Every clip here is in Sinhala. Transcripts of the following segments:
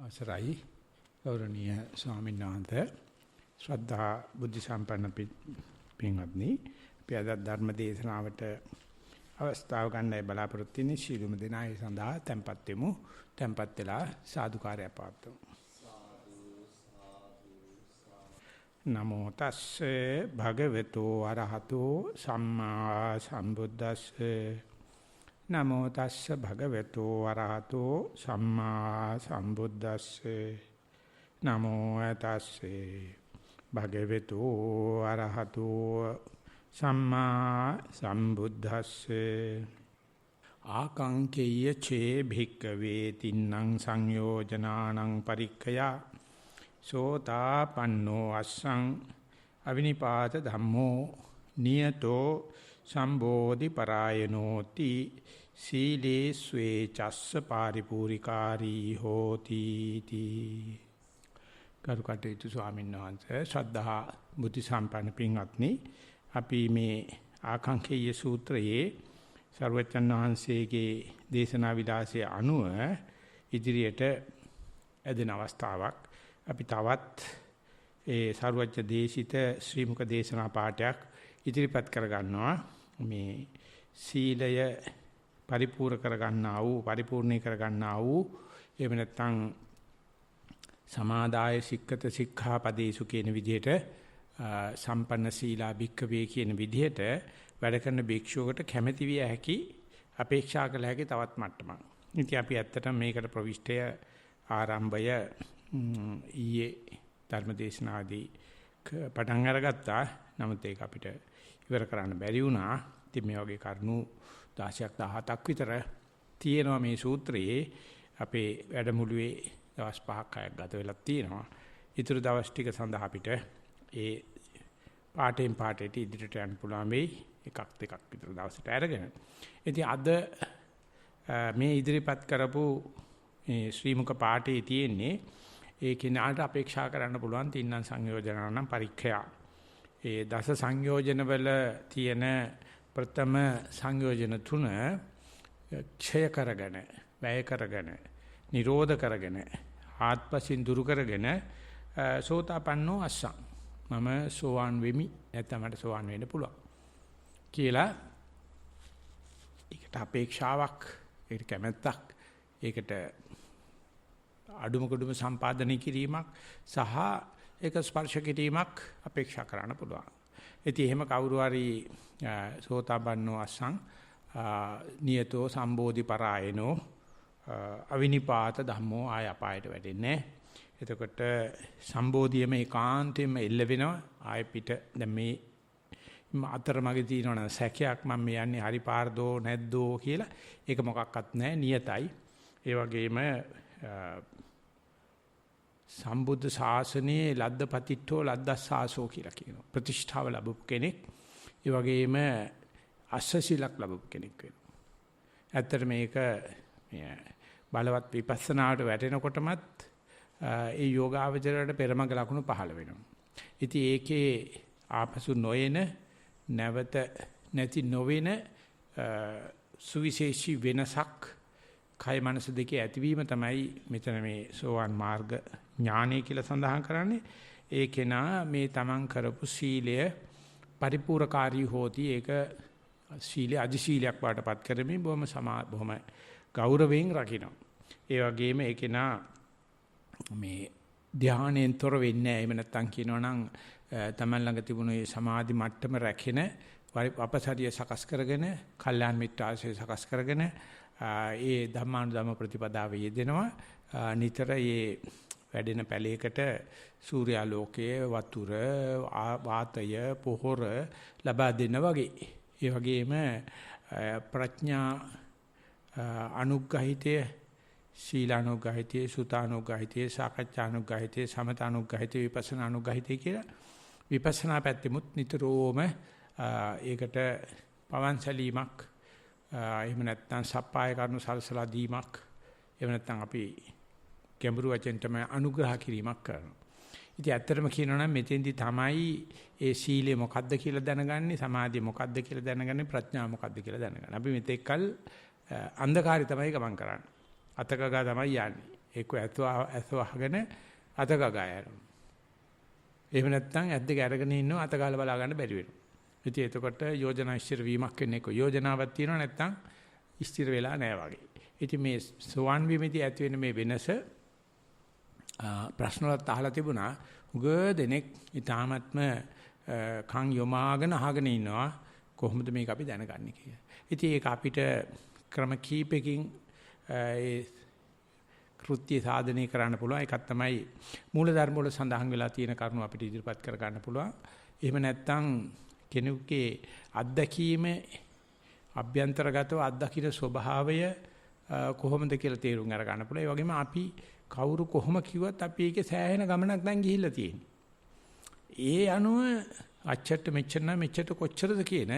අවසරයි ගෞරවනීය ස්වාමීන් වහන්සේ ශ්‍රද්ධා බුද්ධ සම්පන්න පින්වත්නි අපි අද ධර්ම දේශනාවට අවස්ථාව ගන්නයි බලාපොරොත්තු වෙන්නේ ශීලුම දෙනායි සඳහා tempත් වෙමු tempත් වෙලා සාදුකාරය පාත්තුමු නමෝ තස්සේ භගවතු අරහතෝ සම්මා සම්බුද්දස්සේ නමෝ තස්ස භගවතු වරහතෝ සම්මා සම්බුද්දස්සේ නමෝ තස්සේ භගවතු වරහතෝ සම්මා සම්බුද්දස්සේ ආකාංකේය චේ භික්ඛවේ තින්නං සංයෝජනානං පරික්ඛයා සෝතාපන්නෝ අස්සං අවිනිපාත ධම්මෝ නියතෝ සම්බෝධි පරායනෝති සීලේ ස්වේ චස්ස පාරිපූරිකාරී හෝති තී කරුකටේතු ස්වාමීන් වහන්සේ ශ්‍රද්ධා බුද්ධ සම්පන්න පින්වත්නි අපි මේ ආකාංකේය සූත්‍රයේ සර්වචන් වහන්සේගේ දේශනා විලාසයේ අනුව ඉදිරියට ඇදෙන අවස්ථාවක් අපි තවත් ඒ සර්වඥ දේශිත ශ්‍රී මුක දේශනා පාඩයක් ඉදිරිපත් කර ගන්නවා මේ සීලය පරිපූර්ණ කර ගන්නා වූ පරිපූර්ණී කර ගන්නා වූ එහෙම නැත්නම් සමාදාය සික්කත සික්ඛාපදේසු කියන විදිහට සම්පන්න සීලා භික්ඛවේ කියන විදිහට වැඩ කරන භික්ෂුවකට කැමැති විය හැකි අපේක්ෂා කළ හැකි තවත් මට්ටමක්. ඉතින් අපි ඇත්තටම මේකට ප්‍රවිෂ්ඨය ආරම්භය ඊයේ ධර්මදේශනාදී පටන් අරගත්තා. නමුත් ඒක අපිට ඉවර කරන්න බැරි වුණා. ඉතින් මේ වගේ කරුණු 16ක් 17ක් විතර තියෙනවා මේ සූත්‍රයේ. අපේ වැඩමුළුවේ දවස් 5ක් 6ක් ගත වෙලා තියෙනවා. ඊටු දවස් ටික සඳහා අපිට ඒ පාඩයෙන් පාඩයට ඉදිරියට යන්න පුළුවන් වෙයි. එකක් දෙකක් විතර දවසට අරගෙන. ඉතින් අද මේ ඉදිරිපත් කරපු මේ ශ්‍රී මුක පාඩේ තියෙන්නේ ඒ කෙනාට අපේක්ෂා කරන්න පුළුවන් තින්නම් සංයෝජනානම් පරික්ඛයා. ඒ දස සංයෝජන වල තියෙන ප්‍රථම සංයෝජන තුන ක්ෂය කරගෙන, වැය කරගෙන, නිරෝධ කරගෙන, ආත්පසින් දුරු කරගෙන සෝතාපන්නෝ අස්සං. මම සෝවාන් වෙමි නැත්නම් මට සෝවාන් වෙන්න පුළුවන් කියලා ඒකට අපේක්ෂාවක්, ඒකට කැමැත්තක්, ඒකට අඩුම කුඩුම සම්පාදනය කිරීමක් සහ ඒක ස්පර්ශ කිරීමක් අපේක්ෂා කරන්න පුළුවන්. ඉතින් එහෙම කවුරු හරි සෝතාපන්නෝ අස්සං නියතෝ සම්බෝධි පරායනෝ අවිනිපාත ධම්මෝ ආය අපායට වැටෙන්නේ. එතකොට සම්බෝධියම ඒකාන්තයෙන්ම එල්ල වෙනවා. ආය පිට දැන් මේ අතරමඟේ තියෙනවනේ සැකයක් මම මේ යන්නේ හරි පාරදෝ නැද්දෝ කියලා. ඒක මොකක්වත් නැහැ, නියතයි. ඒ වගේම සම්බුද්ධ ශාසනයේ ලද්දපතිට්ඨෝ ලද්දස්සාසෝ කියලා කියනවා. ප්‍රතිෂ්ඨාව ලැබු කෙනෙක්. ඒ වගේම අස්සසීලක් ලැබු කෙනෙක් වෙනවා. ඇත්තට මේක බලවත් විපස්සනාවට වැටෙනකොටමත් ඒ යෝගාවචරයට පෙරමග ලකුණු පහළ වෙනවා. ඉතින් ඒකේ ආපසු නොයන නැවත නැති නොවන සුවිශේෂී වෙනසක් කය මනස දෙකේ ඇතිවීම තමයි මෙතන මේ සෝවාන් මාර්ග ඥානය කියලා සඳහන් කරන්නේ. ඒ කෙනා මේ තමන් කරපු සීලය පරිපූර්ණකාරී හොති. ඒක සීලය අදි සීලයක් වඩපත් කරමින් බොහොම ගෞරවයෙන් රකින්න. ඒ වගේම ඒ කෙනා මේ ධානයෙන් තොර වෙන්නේ නැහැ. එහෙම නැත්නම් කියනවනම් තමන් ළඟ තිබුණු මේ සමාධි මට්ටම රැකෙන අපසරිය සකස් කරගෙන, කල්යාණ මිත්‍ර ආශ්‍රය සකස් කරගෙන ඒ ධම්මානුධම්ම ප්‍රතිපදාවේ යෙදෙනවා. නිතර මේ වැඩෙන පැලයකට සූර්යාලෝකයේ වතුර වාතය පොහොර ලබා දෙන වගේ. ඒ වගේම ප්‍රඥා අනුග්‍රහිතය, සීලානුග්‍රහිතය, සුතානුග්‍රහිතය, සාකච්ඡානුග්‍රහිතය, සමතානුග්‍රහිතය, විපස්සනානුග්‍රහිතය කියලා විපස්සනා පැත්තෙමුත් නිතරම ඒකට පවන්සලීමක්, එහෙම නැත්නම් සප්පාය කරනු සල්සලා දීමක්, එහෙම නැත්නම් අපි ගැඹුරු වචෙන් තමයි අනුග්‍රහ කිරීමක් කරනවා. ඉතින් ඇත්තටම කියනවා නම් මෙතෙන්දි තමයි ඒ සීලය මොකද්ද කියලා දැනගන්නේ, සමාධිය මොකද්ද කියලා දැනගන්නේ, ප්‍රඥාව මොකද්ද කියලා දැනගන්නේ. අපි මෙතෙක්කල් අන්ධකාරය තමයි ගමන් කරන්නේ. අතකගා තමයි යන්නේ. ඒක ඇස වහගෙන අත ගගා යනවා. එහෙම නැත්නම් ඇද්ද ගැරගෙන ඉන්නවා අත ගාලා බලා ගන්න බැරි වෙනවා. ඉතින් එතකොට යෝජනා ඉස්තිර වීමක් වෙන්නේ කො යෝජනාවක් තියෙනවා නැත්නම් ඉස්තිර වෙලා නැහැ වගේ. ඉතින් මේ සෝවන් වීමේදී ඇති වෙන මේ වෙනස ප්‍රශ්න වලත් අහලා තිබුණා. උග දෙනෙක් ඊටාත්ම කන් යොමාගෙන අහගෙන ඉන්නවා කොහොමද මේක අපි දැනගන්නේ කියලා. ඉතින් ඒක අපිට ක්‍රම කීපකින් ඒ කෘත්‍ය සාධනය කරන්න පුළුවන්. එකක් තමයි මූලධර්ම වල සඳහන් වෙලා තියෙන කරුණු අපිට ඉදිරිපත් කර ගන්න පුළුවන්. එහෙම නැත්නම් කෙනෙකුගේ අත්දැකීම අභ්‍යන්තරගතව අත්දකින්න ස්වභාවය කොහොමද කියලා තේරුම් අරගන්න පුළුවන්. ඒ වගේම අපි කවුරු කොහොම කිව්වත් අපි ඒකේ සෑහෙන ගමනක් දැන් ගිහිල්ලා තියෙනවා. ඒ අනුව අච්චට මෙච්චට කොච්චරද කියන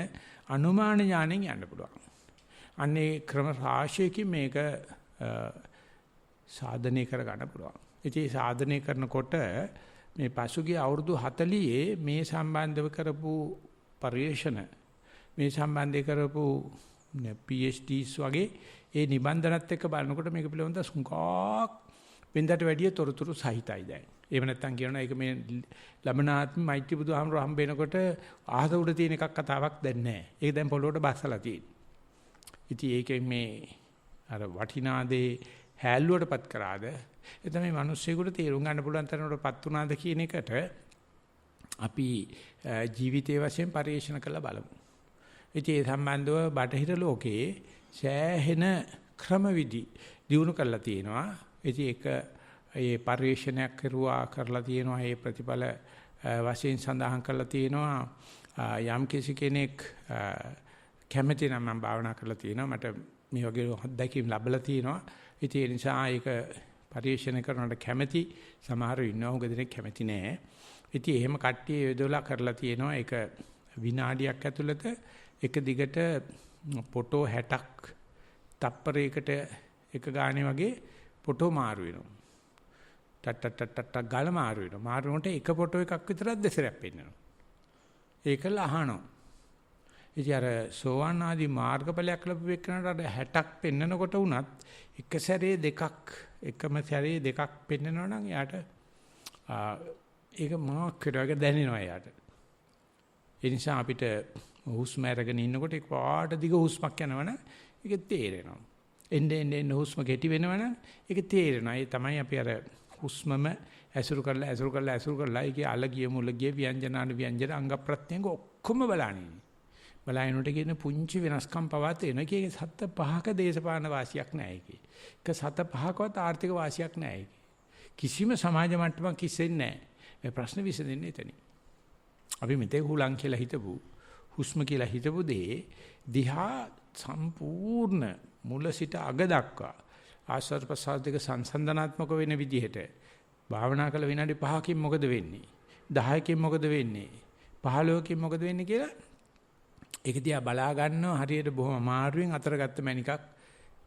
අනුමාන ඥාණයෙන් යන්න පුළුවන්. අන්නේ ක්‍රම රාශියකින් මේක සාධනය කර ගන්න පුළුවන්. ඉතින් සාධනය කරනකොට මේ පසුගිය අවුරුදු 40 මේ සම්බන්ධව කරපු පරිශන මේ සම්බන්ධය කරපු PhDs වගේ ඒ නිබන්ධනත් එක්ක බලනකොට මේක පිළිබඳව සුංගක් වෙනදට වැඩිය තොරතුරු සහිතයි දැන්. එහෙම නැත්නම් කියනවා ඒක මේ ලබනාත්ම මෛත්‍රී බුදුහාමර හම්බ වෙනකොට ආහත උඩ තියෙන එකක් කතාවක් දැන් නැහැ. ඒක දැන් පොළොවට බස්සලා තියෙනවා. ඉතින් ඒකෙන් මේ අර වටිනාදේ හැල්ලුවටපත් කරාද ඒ තමයි මිනිස්සුෙකුට තේරුම් ගන්න පුළුවන් තරමටපත් උනාද කියන එකට අපි ජීවිතයේ වශයෙන් පරිශන කරලා බලමු. ඉතින් ඒ සම්බන්ධව බටහිර ලෝකයේ සෑහෙන ක්‍රමවිදි දිනු කරලා තියෙනවා. ඉතින් ඒක ඒ පරිශනයක් කරලා තියෙනවා. ඒ ප්‍රතිඵල වශයෙන් සඳහන් කරලා තියෙනවා. යම් කෙනෙක් කැමති නම් මම භාවනා කරලා තියෙනවා. මට මේ වගේ අත්දැකීම් ලැබලා තියෙනවා. ඉතින් ඒ නිසා ඒක පරිශන කරනකොට කැමැති සමහරව ඉන්නවා. උග දෙනෙක් කැමැති නෑ. ඉතින් එහෙම කට්ටිය යොදවලා කරලා තියෙනවා. ඒක විනාඩියක් ඇතුළත එක දිගට ෆොටෝ 60ක් තප්පරයකට එක ගානේ වගේ ෆොටෝ මාරු වෙනවා. ටට් ගාලා මාරු වෙනවා. මාරු වුණොත් එක ෆොටෝ එකක් විතරක් දෙසරයක් පෙන්නනවා. ඒකල අහනවා. ඉතින් අර සෝවාන් ආදී මාර්ගඵලයක් ලැබුව එක්කනට අර 60ක් පෙන්නකොට උනත් එක සැරේ දෙකක් එකම සැරේ දෙකක් පෙන්නනවා නම් එයාට ඒක මාක් කරවගේ දැනෙනවා එයාට. ඒ නිසා අපිට හුස්ම අරගෙන ඉන්නකොට ඒක පාට දිග හුස්මක් යනවනම් ඒක තේරෙනවා. එන්නේ හුස්ම ගැටි වෙනවනම් ඒක තේරෙනවා. ඒ තමයි අපි අර හුස්මම ඇසුරු කරලා ඒකේ අලගිය මුලගිය ව්‍යංජන අංග ප්‍රත්‍යංග ඔක්කොම බලන්නේ. බලයිනොට කියන පුංචි වෙනස්කම් පවා තේනවා. ඒකේ සත්ත පහක දේශපාලන වාසියක් නැහැ ඒකේ. ඒක සත්ත පහකවත් ආර්ථික වාසියක් නැහැ ඒකේ. කිසිම සමාජ මට්ටමක් කිස්සෙන්නේ නැහැ. මේ ප්‍රශ්න විසඳෙන්නේ එතනින්. අපි මෙතේ හුලං කියලා හිතපු හුස්ම කියලා හිතපු දේ දිහා සම්පූර්ණ මුල සිට අග දක්වා ආශ්වාස ප්‍රශ්වාස දෙක සංසන්දනාත්මක වෙන විදිහට භාවනා කළ විනාඩි 5කින් මොකද වෙන්නේ 10කින් මොකද වෙන්නේ 15කින් මොකද වෙන්නේ කියලා ඒක දිහා බලා ගන්නවා. හරියට බොහොම අමාරුවෙන් අතර ගත්ත මණිකක්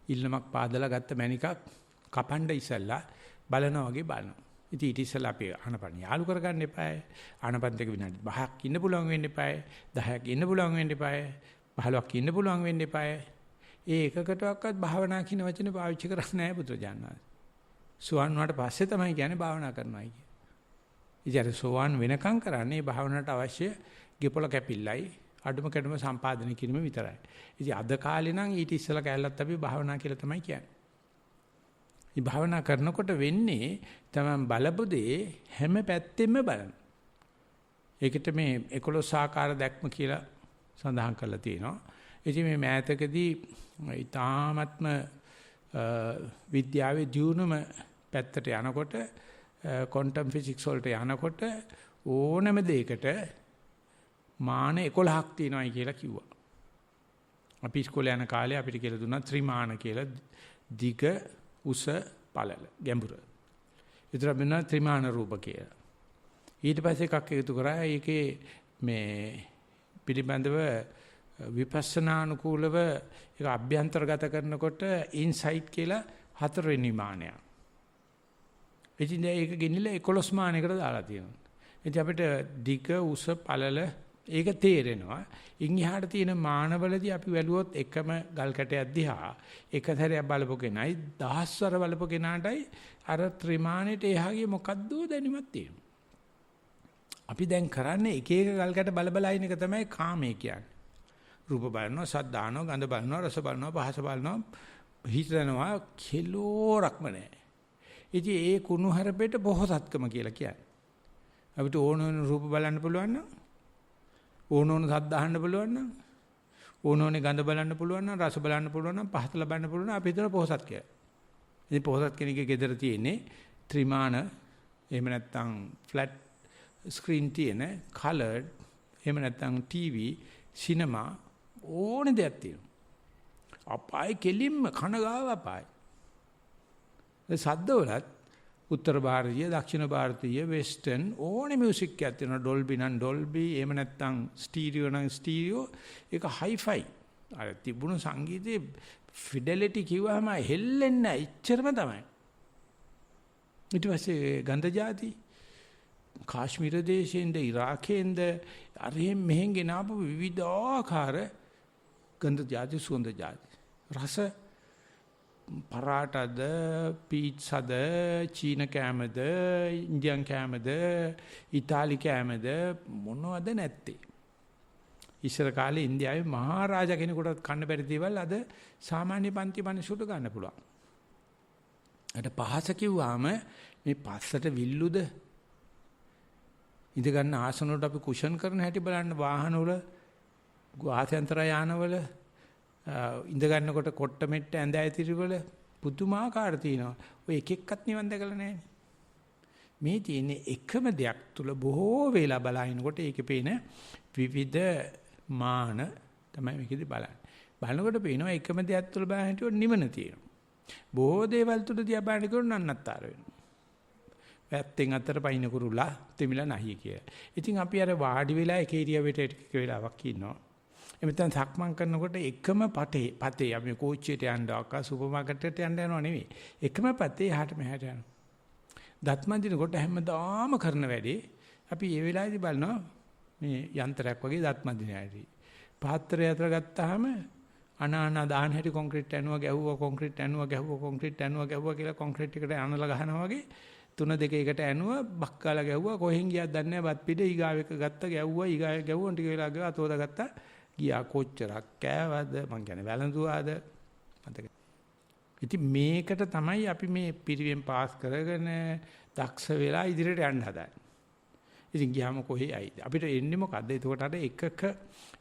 ඉල්ලමක් පාදලා ගත්ත මණිකක් කපන්න ඉස්සලා බලනවා වගේ බලනවා. ඉතින් ඊට ඉස්සලා අපි ආනපන යාලු කරගන්න එපායි. ආනපන දෙක විනාඩි 5ක් ඉන්න පුළුවන් වෙන්න එපායි. 10ක් ඉන්න පුළුවන් වෙන්න එපායි. 15ක් ඉන්න පුළුවන් වෙන්න එපායි. ඒ එකකටවත් භාවනා කියන වචනේ පාවිච්චි කරන්නේ නැහැ බුදුරජාණන් වහන්සේ. සුවන් වුණාට පස්සේ තමයි කියන්නේ භාවනා කරනවායි කිය. ඉතින් සුවන් වෙනකම් කරන්නේ භාවනාවට අවශ්‍ය ගෙපොළ කැපිල්ලයි අඩුම කැඩුම සම්පාදනය කිරීම විතරයි. ඉතින් අද කාලේ නම් ඊට ඉස්සලා කැලලත් අපි භාවනා කියලා තමයි කියන්නේ. මේ භාවනා කරනකොට වෙන්නේ තමයි බලපු දේ හැම පැත්තෙම බලන. ඒකට මේ 11 ආකාර දැක්ම කියලා සඳහන් කරලා තියෙනවා. ඉතින් මේ මෑතකදී ඊ타ත්ම විද්‍යාවේ දියුණුවම පැත්තට යනකොට ක්වොන්ටම් ෆිසික්ස් වලට යනකොට ඕනම දෙයකට මාන 11ක් තියෙනවායි කියලා කිව්වා. අපි ඉස්කෝලේ යන කාලේ අපිට කියලා දුන්නා ත්‍රිමාන කියලා දිග උස පළල ගැඹුර. විතර බිනා ත්‍රිමාන රූප කියලා. ඊට පස්සේ එකක් එකතු කරා ඒකේ මේ පිළිබඳව විපස්සනා අනුකූලව ඒක අභ්‍යන්තරගත කරනකොට ඉන්සයිට් කියලා 4 වෙනි මානය. ඉතින් ඒක ගෙනිලා 11 මානයකට දාලා තියෙනවා. ඉතින් අපිට දිග උස පළල ඒක තේරෙනවා. ඉන් එහාට තියෙන මානවලදී අපි වැළුවොත් එකම ගල් කැටයක් දිහා එක සැරයක් බලපු කෙනයි දහස්වර බලපු කෙනාටයි අර ත්‍රිමානෙට එහාගේ මොකද්ද දැනීමක් තියෙනවා. අපි දැන් කරන්නේ එක එක ගල් කැට බල ඉන්න එක තමයි කාමය කියන්නේ. රූප බලනවා, ශබ්ද දානවා, ගන්ධ බලනවා, රස බලනවා, පහස බලනවා, හිතනවා කෙලෝරක්ම නැහැ. ඉතින් ඒ කුණුහරුපෙට බොහෝසත්කම කියලා කියන්නේ. අපිට ඕන ඕන රූප බලන්න පුළුවන් නම්, ඕන ඕන ශබ්ද අහන්න පුළුවන් නම්, ඕන ඕනේ ගඳ බලන්න පුළුවන් නම්, රස බලන්න පුළුවන් නම්, පහස ලබන්න පුළුවන් නම් අපි හිතන පොහසත් කියලා. ඉතින් පොහසත් කෙනෙක්ගේ ගෙදර තියෙන්නේ ත්‍රිමාන, එහෙම නැත්නම් ෆ්ලැට් ස්ක්‍රීන් තියෙන, කලර්ඩ්, එහෙම නැත්නම් ටීවී, සිනමා ඕනේ දෙයක් තියෙනවා. අපායි කෙලින්ම කනගාව අපායි. ඒ සද්දවලත් උත්තර ಭಾರತೀಯ, දක්ෂිණ ಭಾರತೀය, වෙස්ටර්න් ඕනේ මියුසික් එකක් තියෙනවා. ඩොල්බි නම් ඩොල්බි, එහෙම නැත්නම් ස්ටීරියෝ නම් ස්ටීරියෝ. ඒක හයිෆයි. අර තිබුණු සංගීතයේ ෆිඩෙලිටි කිව්වම හෙල්ලෙන්නේ නැහැ. ඉච්චරම තමයි. ඊට පස්සේ ගන්ධ જાති කාශ්මීර දේශයෙන්ද ඉරාකයෙන්ද අරහෙන් මෙහෙන් ගෙනාවු විවිධාකාර ගන්ධ જાති සුවඳ જાති. රස පරාටද, පීට්සාද, චීන කෑමද, ඉන්දියන් කෑමද, ඉතාලි කෑමද මොනවද නැත්තේ. ඉස්සර කාලේ ඉන්දියාවේ මහරජා කෙනෙකුට කන්න බැරි දේවල් අද සාමාන්‍ය පන්ති මිනිසුන්ට ගන්න පුළුවන්. අට පහස කිව්වාම මේ පස්සට විල්ලුද ඉඳ ගන්න ආසන වලට අපි කුෂන් කරන හැටි බලන්න වාහන වල වාසයන්තර යානවල ඉඳ ගන්නකොට කොට්ට මෙට්ට ඇඳ ඇතිරි වල පුදුමාකාර තියෙනවා. ඔය එක එක්කත් නිවන් දැකලා නැහැ. මේ තියෙන්නේ එකම දෙයක් තුල බොහෝ වේලා බලනකොට ඒකේ පේන විවිධ මාන තමයි මේකෙදි බලන්නේ. බලනකොට පේනවා එකම දෙයක් තුල බලන හිටියොත් නිවන තියෙනවා. බොහෝ දේවල් තුල දිහා බලනකොට නන්නත්තර වෙනවා. පැත්තෙන් අතර පයින් කුරුලා තෙමිලා නැහි කිය. ඉතින් අපි අර වාඩි වෙලා එක ඉරියව්වට එක වෙලාවක් ඉන්නවා. එමෙතන සක්මන් කරනකොට එකම පතේ අපි කෝච්චියට යන්න ආකා සුපර් මාකට් එකට යන්න යනව නෙවෙයි. එකම පතේ එහාට මෙහාට යනවා. දත්මන් දිනකොට හැමදාම කරන වැඩේ අපි මේ වෙලාවේදී බලනවා මේ යන්ත්‍රයක් වගේ දත්මන් දිනයයි. පාත්‍රය අතර ගත්තාම අනානා දාන හැටි කොන්ක්‍රීට් ඇනුවා ගැහුවා කොන්ක්‍රීට් ඇනුවා ගැහුවා කොන්ක්‍රීට් ඇනුවා ගැහුවා කියලා කොන්ක්‍රීට් එකට අනලා ගහනවා වගේ 3-2 1 ඇනුවා බක්කාලා ගැහුවා කොහෙන් ගියක්ද දන්නේ නැහැ බත් පිට ඊගාව එක ගත්ත ගැහුවා ඊගාව ගැහුවා ටික වෙලා ගියා අතෝද ගත්තා ගියා කොච්චරක් කෑවද මං කියන්නේ වැළඳුවාද මතක. ඉතින් මේකට තමයි අපි මේ පිරිවෙන් පාස් කරගෙන දක්ෂ වෙලා ඉදිරියට යන්න හදන්නේ. ඉතින් ගියාම කොහේ යයිද? අපිට එන්නේ මොකද්ද? එතකොට අර එකක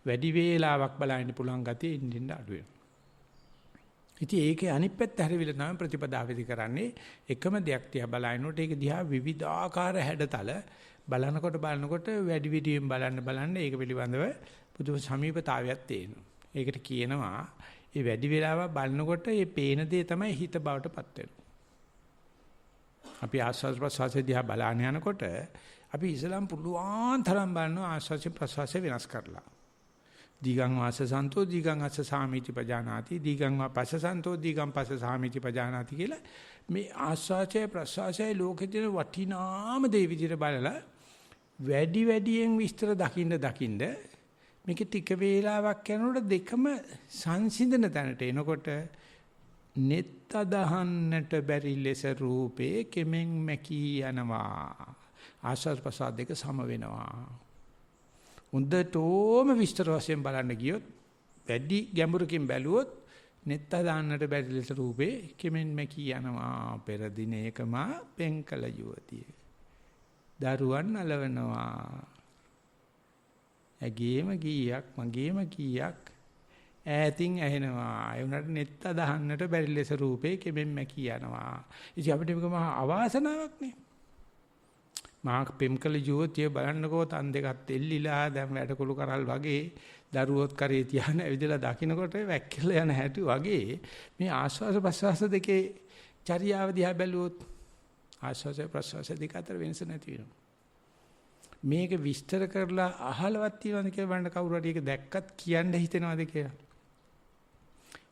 වැඩි වේලාවක් බලන්න පුළුවන් ගතිය ඉන්න අඩු වෙනවා. ඉතින් ඒකේ අනිත් පැත්ත හැරිවිල තමයි ප්‍රතිපදාවේදී කරන්නේ. එකම දෙයක් තියා බලනකොට ඒක දිහා විවිධාකාර හැඩතල බලනකොට වැඩි විදියෙන් බලන්න ඒක පිළිබඳව පුදුම සමීපතාවයක් තියෙනවා. ඒකට කියනවා ඒ වැඩි වෙලාවක් බලනකොට මේ පේන දේ තමයි හිත බවට පත් වෙනවා. අපි ආස්වාද ප්‍රසවාසය දිහා බලන යනකොට අපි ඉස්ලාම් පුළුවන් තරම් බලනවා ආස්වාද ප්‍රසවාසය වෙනස් කරලා. දීගං වාස සන්තෝ දීගං අස්ස සාමිති පජානාති දීගං වා පස්ස සන්තෝ දීගං පස්ස සාමිති පජානාති කියලා මේ ආස්වාදයේ ප්‍රසවාසයේ ලෝකෙ තියෙන වටිනාම දේ විදිහට බලලා වැඩියෙන් විස්තර දකින්න මේක ටික වේලාවක් යනකොට දෙකම සංසිඳන තැනට එනකොට net අදහන්නට බැරි ලෙස රූපේ කෙමෙන් මැකී යනවා ආස්වාද ප්‍රසාද දෙක සම වෙනවා. හොඳටම විස්තර වශයෙන් බලන්න ගියොත් වැඩි ගැඹුරකින් බැලුවොත් net අදහන්නට බැරි ලෙස රූපේ කෙමෙන් මැකී යනවා. පෙර දිනේකම පෙන්කල යුවතිය දරුවන් අලවනවා. ඇගේම කීයක් මගේම කීයක් ඈතින් ඇහෙනවා. ඒ උනට net අදහන්නට බැරි ලෙස රූපේ කෙමෙන් මැකී යනවා. ඉතින් අපිට මේක මහා අවාසනාවක් නේ. මහා පෙම්කල ජීවිතය බලන්නකෝ තන් දෙකත් එල්ලිලා දැන් වැඩකුළු කරල් වගේ දරුවොත් කරේ තියාන ඇවිදලා දකින්නකොට වැක්කිලා යන හැටි වගේ මේ ආස්වාස ප්‍රසවාස දෙකේ චර්යාව දිහා බැලුවොත් ආස්වාස ප්‍රසවාස දෙක අතර වෙනස නැති වෙනවා. මේක විස්තර කරලා අහලවත් තියනවද කියලා බලන්න කවුරු හරි ඒක දැක්කත් කියන්න හිතෙනවද කියලා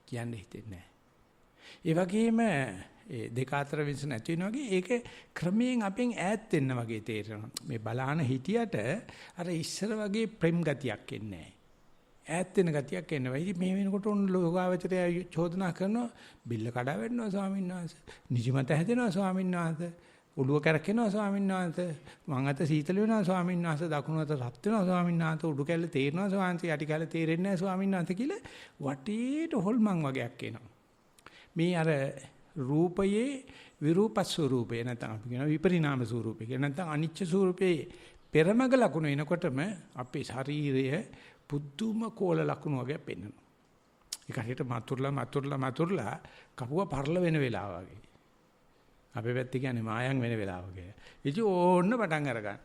කියන්න හිතෙන්නේ නැහැ. ඒ වගේම ඒ දෙක අතර වෙනස නැති වෙන වගේ ඒක ක්‍රමයෙන් අපෙන් ඈත් වෙන්න වගේ තේරෙනවා. මේ බලාන හිටියට අර ඉස්සර වගේ ප්‍රේම ගතියක් එන්නේ නැහැ. ඈත් වෙන ගතියක් එනවා. ඉතින් මේ වෙනකොට උන් ලෝකාවචරය චෝදනා කරනවා බිල්ල කඩා වැටෙනවා ස්වාමීන් වහන්සේ. නිදිමත හැදෙනවා ස්වාමීන් වහන්සේ. ඔළුව කැරකෙනවා ස්වාමීන් වහන්සේ. වම් අත සීතල වෙනවා ස්වාමීන් වහන්සේ. දකුණු අත රත් වෙනවා ස්වාමීන් වහන්සේ. උඩු කැල්ල තේරෙනවා ස්වාමීන් වහන්සේ. යටි කැල්ල තේරෙන්නේ නැහැ ස්වාමීන් වහන්සේ කියලා වටේට හොල්මන් වගේක් එනවා. මේ අර රූපයේ විරූප ස්වරූපය නැත්නම් අපි කියනවා විපරිණාම ස්වරූපය. නැත්නම් අනිච්ච ස්වරූපයේ පෙරමග ලකුණු එනකොටම අපේ ශරීරය පුදුම කෝල ලකුණු වගේ පෙන්වනවා. ඒක හරියට මතුරුලා කපුව පරල වෙන වෙලාව වගේ. අපේ පැත්තේ කියන්නේ මායම් වෙන වෙලාව වගේ. ඉතින් ඕන්න පටන් අරගන්න.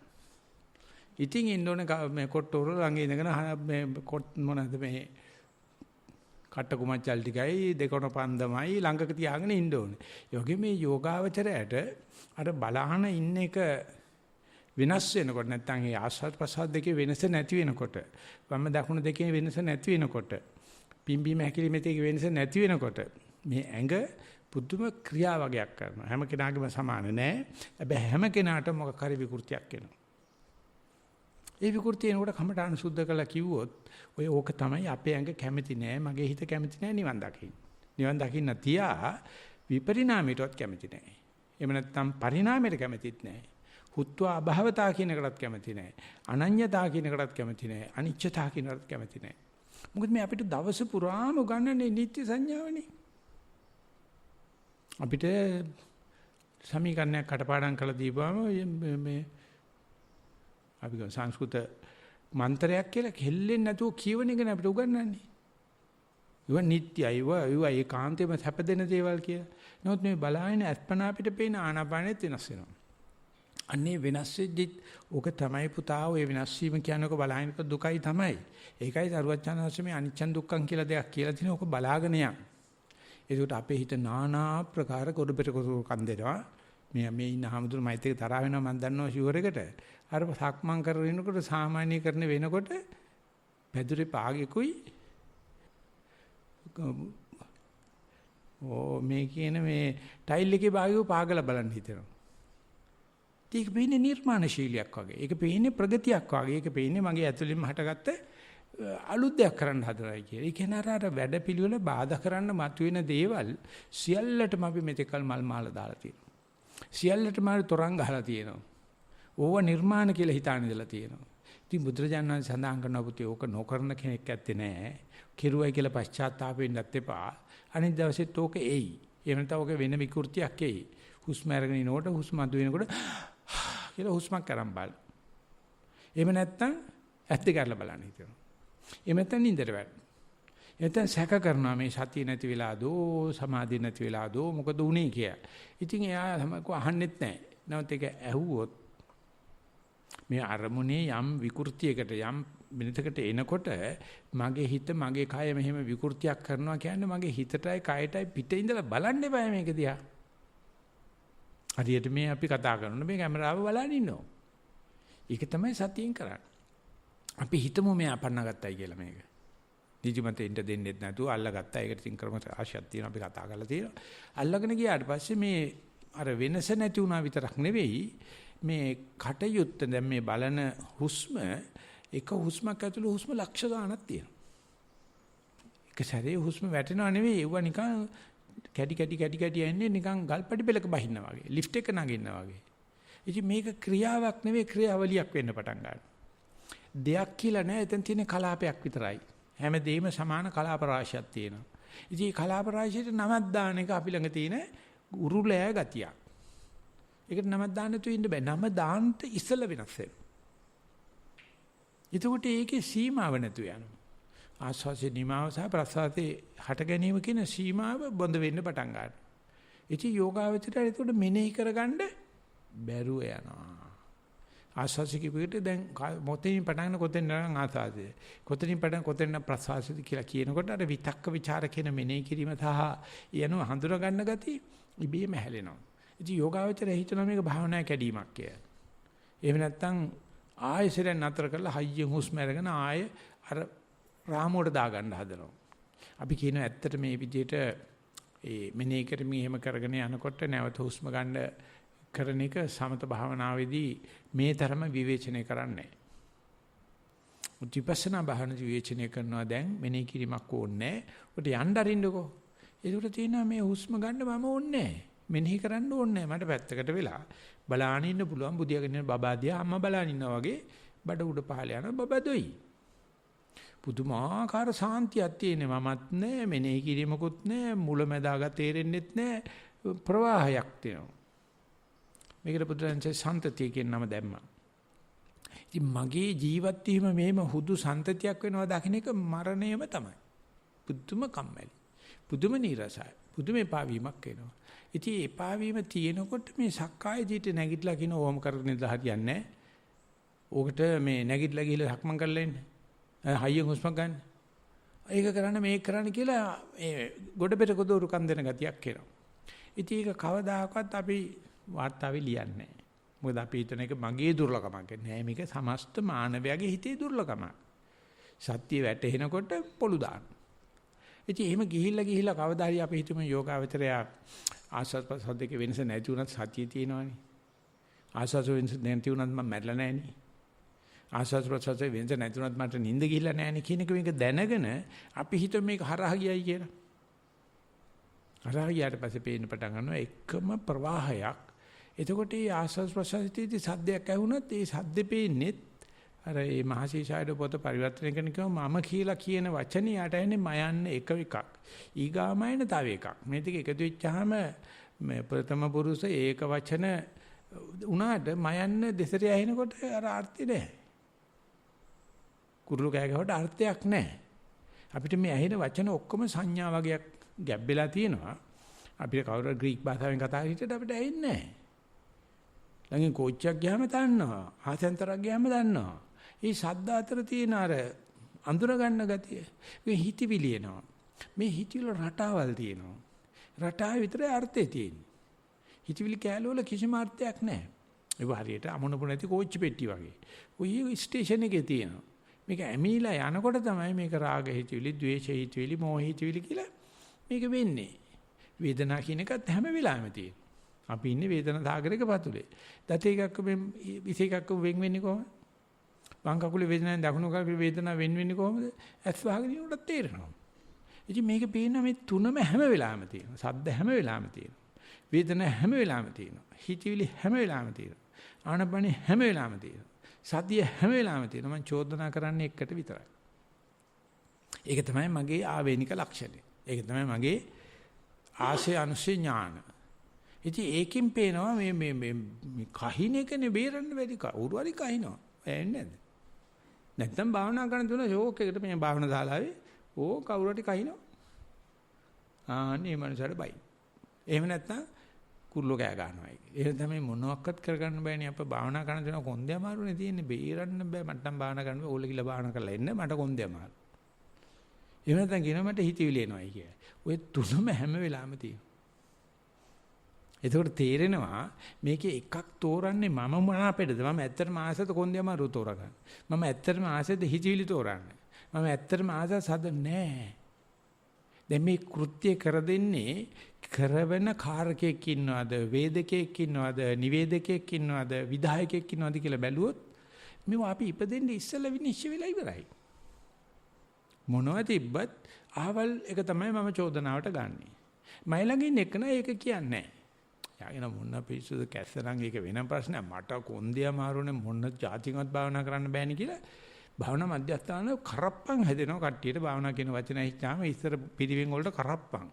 ඉතින් ඉන්න ඕනේ මේ කොට්ටෝර ළඟ ඉඳගෙන මේ මොනවද මේ කට්ට කුමච්චල් ටිකයි දෙකොණ පන්දමයි ළඟක තියාගෙන ඉන්න ඕනේ. ඒ වගේ මේ යෝගාවචරයට අර බලහන ඉන්න එක වෙනස් වෙනකොට නැත්නම් ඒ ආස්වාද ප්‍රසාද දෙකේ වෙනස නැති වෙනකොට වම් දකුණු දෙකේ වෙනස නැති වෙනකොට පිම්බීම හැකිලිමේ තියෙක වෙනස නැති වෙනකොට මේ ඇඟ පුදුම ක්‍රියා වගේක් කරනවා. හැම කෙනාගේම සමාන නෑ. හැබැයි හැම කෙනාටම මොකක් හරි විකෘතියක් එනවා. ඒ විකෘතිය එනකොට කමඨාන සුද්ධ කළා කිව්වොත් ඔය ඕක තමයි අපේ ඇඟ කැමති නෑ, මගේ හිත කැමති නෑ නිවන් දකින්න. නිවන් දකින්න තියා විපරිණාමයටවත් කැමති නෑ. එහෙම නැත්නම් පරිණාමයට කැමතිත් නෑ. හුත්වා අභවතා කියන එකටත් කැමති නෑ. අනඤ්‍යතා කියන එකටත් කැමති නෑ. අනිච්චතා කියන එකටත් කැමති නෑ. මොකද මේ අපිට දවස පුරාම උගන්වන්නේ නිත්‍ය සංඥාවනේ. අපිට සමීකරණයක් කටපාඩම් කරලා දීපුවාම මේ අපි සංස්කෘත මන්ත්‍රයක් කියලා කෙල්ලෙන්නේ නැතුව කියවන එකනේ අපිට උගන්වන්නේ. ඒවා නිට්ටයයි ඒවා ඒකාන්තයෙන්ම සැපදෙන දේවල් කියලා. නමුත් මේ බලාගෙන අස්පනා අපිට පේන ආනාපානෙත් වෙනස් වෙනවා. අන්නේ වෙනස් වෙද්දිත් ඕක තමයි පුතා ඔය වෙනස් වීම කියනක බලාගෙනක දුකයි තමයි. ඒකයි සරුවච්චාන්වහන්සේ මේ අනිච්චන් දුක්ඛන් කියලා දෙයක් කියලා තියෙන ඕක බලාගෙන යන්න. ඒකට අපේ හිත নানা ආකාර කොඩපෙට කන් දෙනවා. මේ ඉන්න හැමදෙරු මයිත් එක තරහ වෙනවා මම දන්නවා ෂුවර් එකට. අර සක්මන් කරගෙනකොට සාමාන්‍යකරණ වෙනකොට පැදුරේ පාගෙකුයි මේ කියන මේ ටයිල් එකේ භාගය පාගලා බලන්න හිතෙනවා. ඒක පේන්නේ නිර්මාණශීලියක් වගේ. ඒක පේන්නේ ප්‍රගතියක් වගේ. ඒක පේන්නේ මගේ ඇතුළෙන්ම හටගත්ත අලුත් දෙයක් කරන්න හදනයි කියලා. ඒ කියන්නේ අර වැඩපිළිවෙල බාධා කරන්න මතුවෙන දේවල් සියල්ලටම අපි මෙතකල් මල් මාලා දාලා තියෙනවා. සියල්ලටම තොරන් ගහලා තියෙනවා. ඕව නිර්මාණ කියලා හිතාන ඉඳලා තියෙනවා. ඉතින් බුදුරජාණන් වහන්සේ සඳහන් කරනවා පුතේ ඕක නොකරන කෙනෙක් ඇත්තේ නැහැ. කිරුවයි කියලා පශ්චාත්තාප වෙන්නත් එපා. අනිත් දවසෙත් ඕක එයි. එහෙම නැත්නම් ඕක වෙන විකෘතියක් එයි. හුස්ම අරගෙන ඉනකොට හුස්ම අදු වෙනකොට කියලා හුස්මක් කරන් බල. එහෙම නැත්නම් ඇස් දෙක අරලා බලන්න හිතෙනවා. එහෙම නැත්නම් නින්දට වැටෙනවා. එතෙන් සැක කරනවා මේ සතිය නැති වෙලාදෝ සමාධිය නැති වෙලාදෝ මොකද උනේ කියලා. ඉතින් එයා තමයි අහන්නෙත් නැහැ. නැවත ඒක ඇහුවොත් මේ අරමුණේ යම් විකෘතියකට යම් මිනිතකට එනකොට මගේ හිත මගේ කය මෙහෙම විකෘතියක් කරනවා කියන්නේ මගේ හිතටයි කයටයි පිටේ ඉඳලා බලන්න එපා මේක දිහා. හරියට මේ අපි කතා කරනවා මේ කැමරාව බලන් ඉන්නවා. ඒක තමයි සතියෙන් කරන්නේ. අපි හිතමු මේ අපන්න ගත්තයි කියලා මේක. නිදිමත ඉන්න දෙන්නෙත් නැතුව අල්ලගත්තා. ඒකට තින් ක්‍රම ආශයක් තියෙනවා අපි කතා කරලා තියෙනවා. අල්ලගෙන ගියාට පස්සේ මේ අර වෙනස නැති වුණා විතරක් නෙවෙයි මේ කටයුත්ත දැන් මේ බලන හුස්ම එක හුස්මක් ඇතුළේ හුස්ම ලක්ෂ ගණනක් තියෙනවා. එක සැරේ හුස්ම වැටෙනව නෙවෙයි ඒවා නිකන් කැටි යන්නේ නිකන් ගල්පඩි පෙලක බහින්න වගේ. ලිෆ්ට් එක නගින්න වගේ. ඉතින් මේක ක්‍රියාවක් නෙවෙයි ක්‍රියාවලියක් වෙන්න පටන් ගන්නවා. දෙයක් කියලා නෑ එතන තියෙන කලාපයක් විතරයි. හැමදේම සමාන කලාප රාශියක් තියෙනවා. ඉතින් මේ කලාප රාශියට නමක් දාන එක අපි ළඟ තියෙන උරුලෑ ගතියක්. ඒකට නමක් දාන්න තු ඉන්න බෑ. නම දාන්න ඉස්සල වෙනස් වෙනවා. එතකොට ඒකේ සීමාව නැතු යනවා. ආස්වාසේ නිමාව සහ ප්‍රසආතේ හට ගැනීම කියන සීමාව බොඳ වෙන්න පටන් ගන්නවා. ඉතින් යෝගාවචරය එතකොට මෙනෙහි කරගන්න බැරුව යනවා. ආස්වාසික පිට දැන් මොතෙන් පටන් කොතෙන් නම් ආසාදේ. කොතනින් පටන් කොතෙන් ප්‍රසආසිත කියලා කියනකොට අර විතක්ක ਵਿਚාර කියන මෙනෙහි කිරීම සහ යන හඳුනා ගන්න ගතිය ඉබේම හැලෙනවා. ඉතින් යෝගාවචරය හිතනවා මේක භාවනා කැඩීමක් කියලා. එහෙම නැත්නම් ආයෙසෙන් නතර කරලා හයියෙන් හුස්ම අරගෙන ආයෙ අර රාමුවට දාගන්න හදනවා. අපි කියනවා ඇත්තට මේ විදිහට ඒ මෙනෙහි කරමින් එහෙම කරගෙන යනකොට නැවත හුස්ම ගන්න කරන එක සමත භාවනාවේදී මේ තරම විවේචනය කරන්නේ නැහැ. විපස්සනා භාවනාවේ විවේචනය කරනවා දැන් මෙනෙහි කිරීමක් ඕනේ නැහැ. උට යන්න අරින්නකෝ. ඒකට තියෙනවා මේ හුස්ම ගන්න මම ඕනේ නැහැ. මෙනෙහි කරන්න ඕනේ නැහැ. මට පැත්තකට වෙලා බලාගෙන ඉන්න පුළුවන් බුදියාගෙන ඉන්න බබාදියා අම්මා බලාගෙන ඉන්නා වගේ බඩ උඩ පහල යන බබදොයි. පුදුමාකාර සාන්තියක් තියෙන මමත් නැහැ මෙනෙහි කිරීමකුත් නැහැ මුලැමැදාග තේරෙන්නෙත් නැහැ ප්‍රවාහයක් තියෙනවා. මේකට බුදුරජාණන්සේ සන්තතිය කියන නම දැම්මා. ඉතින් මගේ ජීවත් වීම මේම හුදු සන්තතියක් වෙනවා දකින්න එක මරණයම තමයි. පුදුම කම්මැලි. පුදුම නීරසයි. පුදුම එපා වීමක් වෙනවා. ඉතින් එපා වීම තියෙනකොට මේ සක්කාය දිට නැගිටලා කියන ඕම කරගෙන ඉඳලා හරියන්නේ නැහැ. ඕකට මේ නැගිටලා ගිහලා සක්මන් කරලා ඉන්න. හයියෙන් හුස්ම ගන්න. ඒක කරන්න මේක කරන්න කියලා මේ ගොඩ පෙර කොදෝරු කන් දෙන ගතියක් එනවා. ඉතින් ඒක කවදාකවත් අපි වාර්තාවේ ලියන්නේ නැහැ. මොකද අපි හිතන එක මගේ දුර්ලභමක් නෑ මේක සමස්ත මානවයාගේ හිතේ දුර්ලභමක්. සත්‍ය වැටෙනකොට පොළු දාන. ඉතින් එහෙම ගිහිල්ලා කවදා හරි අපි හිතමු යෝගාවචරය ආස්වාද ප්‍රසද්දක වෙනස නැති වුණත් සතිය තියෙනවානේ. ආස්වාද වෙනස නැති වුණත් මම මැරෙලා නැහෙනේ. ආස්වාද ප්‍රසද්දේ වෙනස නැති වුණත් මට නිින්ද ගිහිල්ලා නැහෙනේ කියන එක මේක දැනගෙන අපි හිතමු මේක හරහා ගියයි කියලා. හරහා ගියාට පස්සේ පේන්න පටන් ගන්නවා එකම ප්‍රවාහයක්. එතකොට මේ ආස්වාද ප්‍රසද්දේදී සද්දයක් ඇහුණත් ඒ සද්දේ පේන්නේ අර මේ මහසීසායද පොත පරිවර්තනය කරන කිව්වම මම කියලා කියන වචනේ යට එන්නේ මයන්න එකක්. ඊගාමයන තව එකක්. මේ දෙක එකතු වෙච්චාම මේ ප්‍රථම පුරුෂ ඒක වචන උනාට මයන්න දෙසට ඇහෙනකොට අර අර්ථය නැහැ. කුරුළු කෑ ගහවට අර්ථයක් නැහැ. අපිට මේ ඇහෙන වචන ඔක්කොම සංඥා වගේක් ගැබ්බෙලා තියෙනවා. අපිට කවුරු ග්‍රීක භාෂාවෙන් කතා කරද්දී අපිට ඇහෙන්නේ නැහැ. ළඟින් කෝච්චියක් ගියාම දන්නවා. ආසෙන්තරක් ගියාම දන්නවා. මේ ශබ්ද අතර තියෙන අර අඳුර ගන්න ගතිය. මේ හිතවිලි එනවා. මේ හිතවිලි රටාවල් තියෙනවා. රටාවේ විතරයි අර්ථය තියෙන්නේ. හිතවිලි කැලවල කිසිම අර්ථයක් නැහැ. ඒ හරියට අමුණපු නැති කෝච්චි පෙට්ටි වගේ. ඔය ස්ටේෂන් එකේ තියෙනවා. මේක ඇමිලා යනකොට තමයි මේක රාග හිතවිලි, ද්වේෂ හිතවිලි, මෝහ හිතවිලි කියලා මේක වෙන්නේ. වේදනාව කියන එකත් හැම වෙලාවෙම තියෙනවා. අපි ඉන්නේ වේදනා සාගරයක පතුලේ. දත එකක් මේ විස එකක් වෙන් වෙන්නේ කොහොමද? වම් කකුලේ වේදනාවෙන් දකුණු කකුලේ වේදනාව වෙන් වෙන්නේ කොහොමද? ඇස් වහගෙන ඉන්නකොට තේරෙනවා. ඉතින් මේක පේනවා මේ තුනම හැම වෙලාවෙම තියෙනවා. ශබ්ද හැම වෙලාවෙම තියෙනවා. වේදනා හැම වෙලාවෙම තියෙනවා. හිතවිලි හැම වෙලාවෙම තියෙනවා. ආනපනෙ හැම වෙලාවෙම තියෙනවා. සතිය හැම වෙලාවෙම තියෙනවා. මම චෝදනා කරන්නේ එකට විතරයි. ඒක තමයි මගේ ආවේනික ලක්ෂණය. ඒක තමයි මගේ ආශය අනුශය ඥාන. ඉතින් ඒකෙන් පේනවා මේ කහින එකනේ බේරන්න බැරි කවුරු හරි කහිනවා. ඇන්නේ නැද්ද? නැත්තම් භාවනා කරන තුන ෂෝක් එකට මේ භාවනා ශාලාවේ ඕ කවුරු හරි කහිනවා. ආන්නේ මනසට බයි. එහෙම නැත්තම් කුරුල්ලෝ කෑ ගන්නවා. ඒක තමයි මොනවත් කරගන්න බෑනේ අප භාවනා කරන තුන කොන්දේ අමාරුනේ තියෙන්නේ බේරන්න බෑ. මට නම් භාවනා කරන්න බෑ. ඕල කියලා භාවනා කරලා එන්න මට කොන්දේ අමාරු. එහෙම නැත්තම් කියනවා මට හිතවිලි එනවායි කියලා. ඔය තුනම හැම වෙලාවෙම තියෙනවා. එතකොට තේරෙනවා මේකේ එකක් තෝරන්නේ මම මොනාපෙඩද මම ඇත්තටම ආසද කොන්දේම රු තෝරගන්න මම ඇත්තටම ආසද හිතවිලි තෝරන්න මම ඇත්තටම ආසද සද නෑ දැන් මේ කෘත්‍ය කර දෙන්නේ කරවන කාරකයක් ඉන්නවද වේදකයක් ඉන්නවද නිවේදකයක් ඉන්නවද විධායකයක් ඉන්නවද කියලා බැලුවොත් මේවා අපි ඉපදෙන්නේ ඉස්සෙල්ලා විනිශ්චය වෙලා ඉවරයි මොනවා තිබ්බත් ආවල් එක තමයි මම චෝදනාවට ගන්නෙ මයි ළඟින් එක නෑ ඒක කියන්නේ නෑ යාගෙන මොන පිස්සුද කැස්සරන් ඒක වෙන ප්‍රශ්නයක් මට කොන්දේ අමාරුනේ මොන જાතිකවත් භාවනා කරන්න බෑනේ කියලා භාවනා මධ්‍යස්ථාන කරප්පන් හැදෙනවා කට්ටියට භාවනා කියන වචන හිතාම ඉස්සර පිළිවෙන් වලට කරප්පන්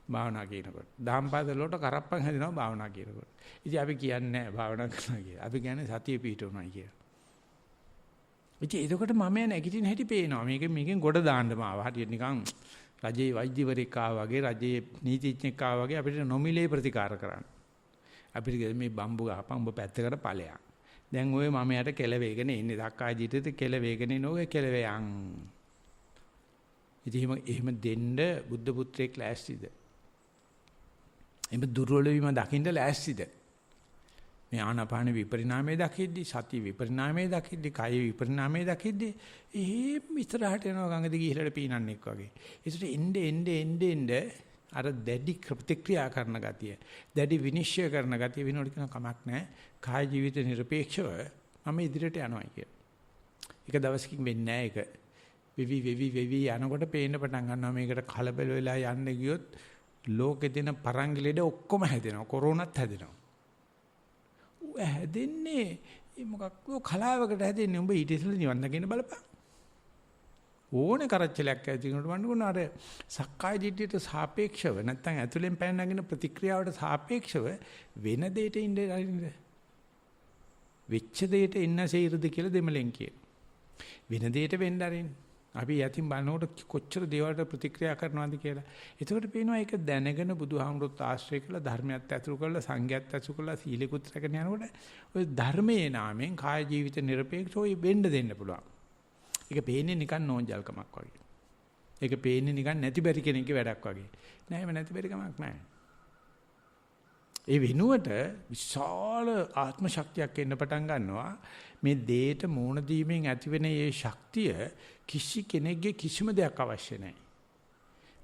භාවනා කියනකොට දහම්පාසල වලට කරප්පන් හැදෙනවා භාවනා කියනකොට ඉතින් අපි කියන්නේ නෑ භාවනා කරනවා කියලා අපි කියන්නේ සතිය පිහිටවනවා කියලා ඉතින් එතකොට මම නැගිටින හැටි පේනවා මේකෙන් ගොඩ දාන්නම ආවා හරියට නිකන් රජේ වෛද්‍යවරයෙක් ආවා වගේ රජේ නීතිඥයෙක් ආවා වගේ අපිට නොමිලේ ප්‍රතිකාර කරන්න අපිට මේ බම්බු ගහපන් ඔබ පැත්තකට ඵලයක්. දැන් ඔය මම යට කෙල වේගනේ ඉන්නේ. දක්කාය ජීවිතේ කෙල වේගනේ නෝගේ කෙල වේයන්. ඉතින් එහෙම දෙන්න බුද්ධ පුත්‍රයෙක් ලෑස්තිද? එහෙම දුර්වල වීම දකින්න ලෑස්තිද? මේ ආනාපාන විපරිණාමයේ දකිද්දි සති විපරිණාමයේ දකිද්දි කය විපරිණාමයේ දකිද්දි එහෙම ඉස්සරහට යනවා ගඟ දිගේ ඉහළට පීනන්නෙක් වගේ. ඒසට එnde අර දැඩි ප්‍රතික්‍රියා කරන ගතිය, දැඩි විනිශ්චය කරන ගතිය වෙනකොට කියන කමක් නැහැ. කාය ජීවිත নিরপেক্ষව මම ඉදිරියට යනවා කියලා. එක දවසකින් වෙන්නේ නැහැ ඒක. වෙවි යනකොට පේන්න පටන් ගන්නවා මේකට කලබල වෙලා යන්න ගියොත් ලෝකෙ දෙන පරංගිලෙඩ ඔක්කොම හැදෙනවා. කොරෝනාත් හැදෙනවා. හැදෙන්නේ මොකක්ද කලාවකට හැදෙන්නේ. උඹ ඊට ඉස්සෙල්ලා නිවන් දකින්න බලපන්. ඕනේ කරච්චලයක් ඇතිවෙනකොට වන්නකොන අර සක්කාය දිට්ඨියට සාපේක්ෂව නැත්නම් ඇතුලෙන් පැන නගින ප්‍රතික්‍රියාවට සාපේක්ෂව වෙන දෙයකට ඉන්නේ නැරින්ද? වෙච්ච දෙයට ඉන්න සේරද කියලා දෙමලෙන් කියන. වෙන දෙයට වෙන්න ආරින්. අපි යතින් බලනකොට කොච්චර දේවල්ට ප්‍රතික්‍රියා කරනවද කියලා. එතකොට පේනවා ඒක දැනගෙන බුදුහාමුදුරුවෝ ආශ්‍රය කළා ධර්මයත් ඇතුළු කරලා සංඝයත් ඇතුළු කරලා සීලෙකුත් රැකගෙන යනකොට ඔය ධර්මයේ නාමයෙන් කාය ජීවිත নিরপেক্ষව වෙන්න දෙන්න පුළුවන්. ඒක පේන්නේ නිකන් නෝන්ජල්කමක් වගේ. ඒක පේන්නේ නිකන් නැති බැරි කෙනෙක්ගේ වැඩක් වගේ. නෑ එහෙම නැති බැරි කමක් නෑ. ඒ වෙනුවට විශාල ආත්ම ශක්තියක් එන්න පටන් ගන්නවා. මේ දේට මූණ දීමෙන් ඇතිවෙන මේ ශක්තිය කිසි කෙනෙක්ගේ කිසිම දෙයක් අවශ්‍ය නැහැ.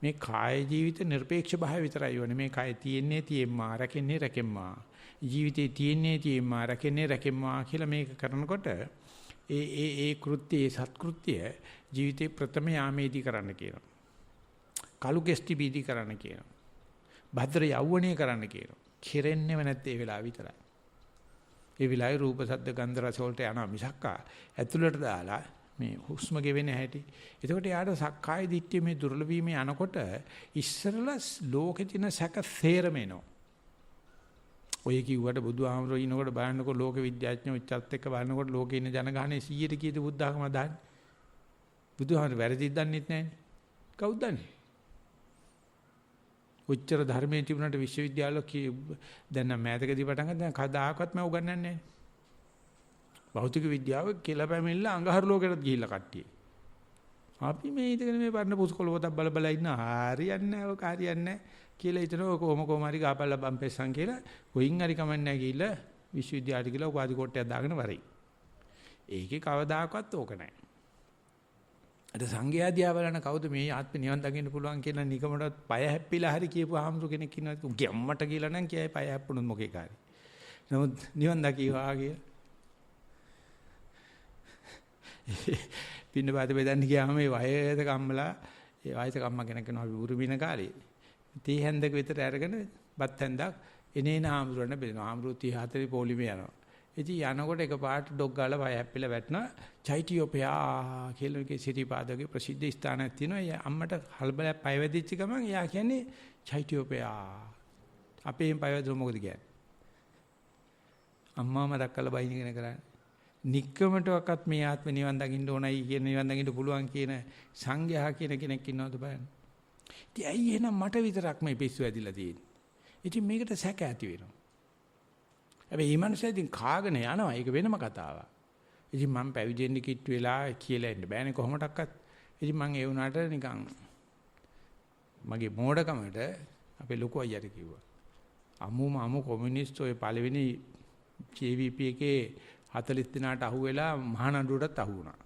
මේ කාය ජීවිත নিরপেক্ষ භාවය විතරයි වනේ. මේ කය තියෙන්නේ තියෙම්මා, රැකෙන්නේ රැකෙම්මා. ජීවිතේ තියෙන්නේ තියෙම්මා, රැකෙන්නේ රැකෙම්මා කියලා මේක කරනකොට ඒ කෘත්‍යයේ සත්කෘත්‍ය ජීවිතේ ප්‍රථම යාමේදී කරන්න කියනවා. කලු කෙස්ටි බීදී කරන්න කියනවා. භද්‍ර යෞවනයේ කරන්න කියනවා. කෙරෙන්නේම නැත්තේ ඒ වෙලාව විතරයි. ඒ විලායි රූප ශබ්ද ගන්ධ රස වලට යනවා මිසක් ඇතුළට දාලා මේ හුස්ම ගෙවෙන හැටි. එතකොට යාට සක්කාය දිට්ඨිය මේ දුර්ලභ වීමේ යනකොට ඉස්සරලා ලෝකේ තියෙන සැක තේරෙනවා. ඔය කිව්වට බුදුහාමරෝ ඉනකොට බලනකොට ලෝක විද්‍යාඥයෝ ඉච්ඡත් එක්ක බලනකොට ලෝකේ ඉන්න ජනගහනේ 100ට කීයද බුද්ධ ආගම දාන්නේ. බුදුහාමර වැරදිද දන්නෙත් නැහැනේ. කවුද දන්නේ? උච්චර ධර්මයේ තිබුණාට විශ්වවිද්‍යාල දැන් නම් මෑතකදී පටන් ගන්න දැන් කවදාකවත් මම උගන්වන්නේ නැහැ. භෞතික විද්‍යාව කියලා පැමිණිලා අඟහරු ලෝකෙට ගිහිල්ලා කට්ටිය. අපි මේ ඉඳගෙන මේ පරණ පුස්කොළ පොතක් බල බල ඉන්න හරියන්නේ නැහැ ඔක හරියන්නේ නැහැ කියලා හිතනවා කොහොම හරි ගාපල්ලා බම්පෙස්සන් කියලා කොයින් හරි කමන්නේ නැහැ කියලා විශ්වවිද්‍යාලයට ගිහලා උපාධි කොටයක් දාගෙන වරයි. ඒකේ කවදාකවත් ඕක නැහැ. අද සංඝයාදියා බලන කවුද මේ ආත්ම නිවන් දකින්න පුළුවන් කියලා නිකමට පය හැප්පිලා හරි කියපු ආම්සු කෙනෙක් ඉන්නවා. ගැම්මට කියලා නම් කියයි පය හැප්පුණොත් මොකේ කාරි. නමුත් නිවන් දකිවා කියලා. පින්න පාත බෙදන්න ගියාම මේ වයසක අම්මලා ඒ වයසක අම්මා කෙනෙක් කෙනා අපි උරුමින කාලේ. තී හැන්දක විතර අරගෙන බත් හැන්දක් එනේන ආම්රුවන්න බෙදෙනවා. ආම්රුව 34 පොලිමේ යනවා. ඉතින් යනකොට එකපාරට ඩොග් ගාලා වය හැප්පිලා වැටෙනවා. චෛත්‍යෝපයා කියලා එකේ සිටිපාදගේ ප්‍රසිද්ධ ස්ථානයක් තියෙනවා. ඒ අම්මට හල්බලයක් පය වැදිච්ච ගමන් එයා කියන්නේ චෛත්‍යෝපයා. අපේ පය වැදුන මොකද කියන්නේ? අම්මා මතක් කරලා බයින් ඉගෙන කරන්නේ. නික්කමටවත් මේ ආත්ම නිවන් දකින්න ඕනයි කියන නිවන් දකින්න පුළුවන් කියන සංඝයා කියන කෙනෙක් ඉන්නවද බලන්න. ඉතින් ඇයි එහෙනම් මට විතරක් මේ පිස්සු ඇදිලා තියෙන්නේ? ඉතින් මේකට සැක ඇති වෙනවා. හැබැයි මේ මනුස්සයා ඉතින් කාගෙන යනවා. ඒක වෙනම කතාවක්. ඉතින් මම පැවිදෙන්න කිට්ටු වෙලා කියලා ඉන්න බෑනේ කොහොමඩක්වත්. ඉතින් මම ඒ වුණාට නිකන් මගේ මෝඩකමට අපේ ලොකු අයියට කිව්වා. අමු කොමියුනිස්ට් ඔය පළවෙනි JVP එකේ 40 දිනකට අහුවෙලා මහානඩුවටත් අහු වුණා.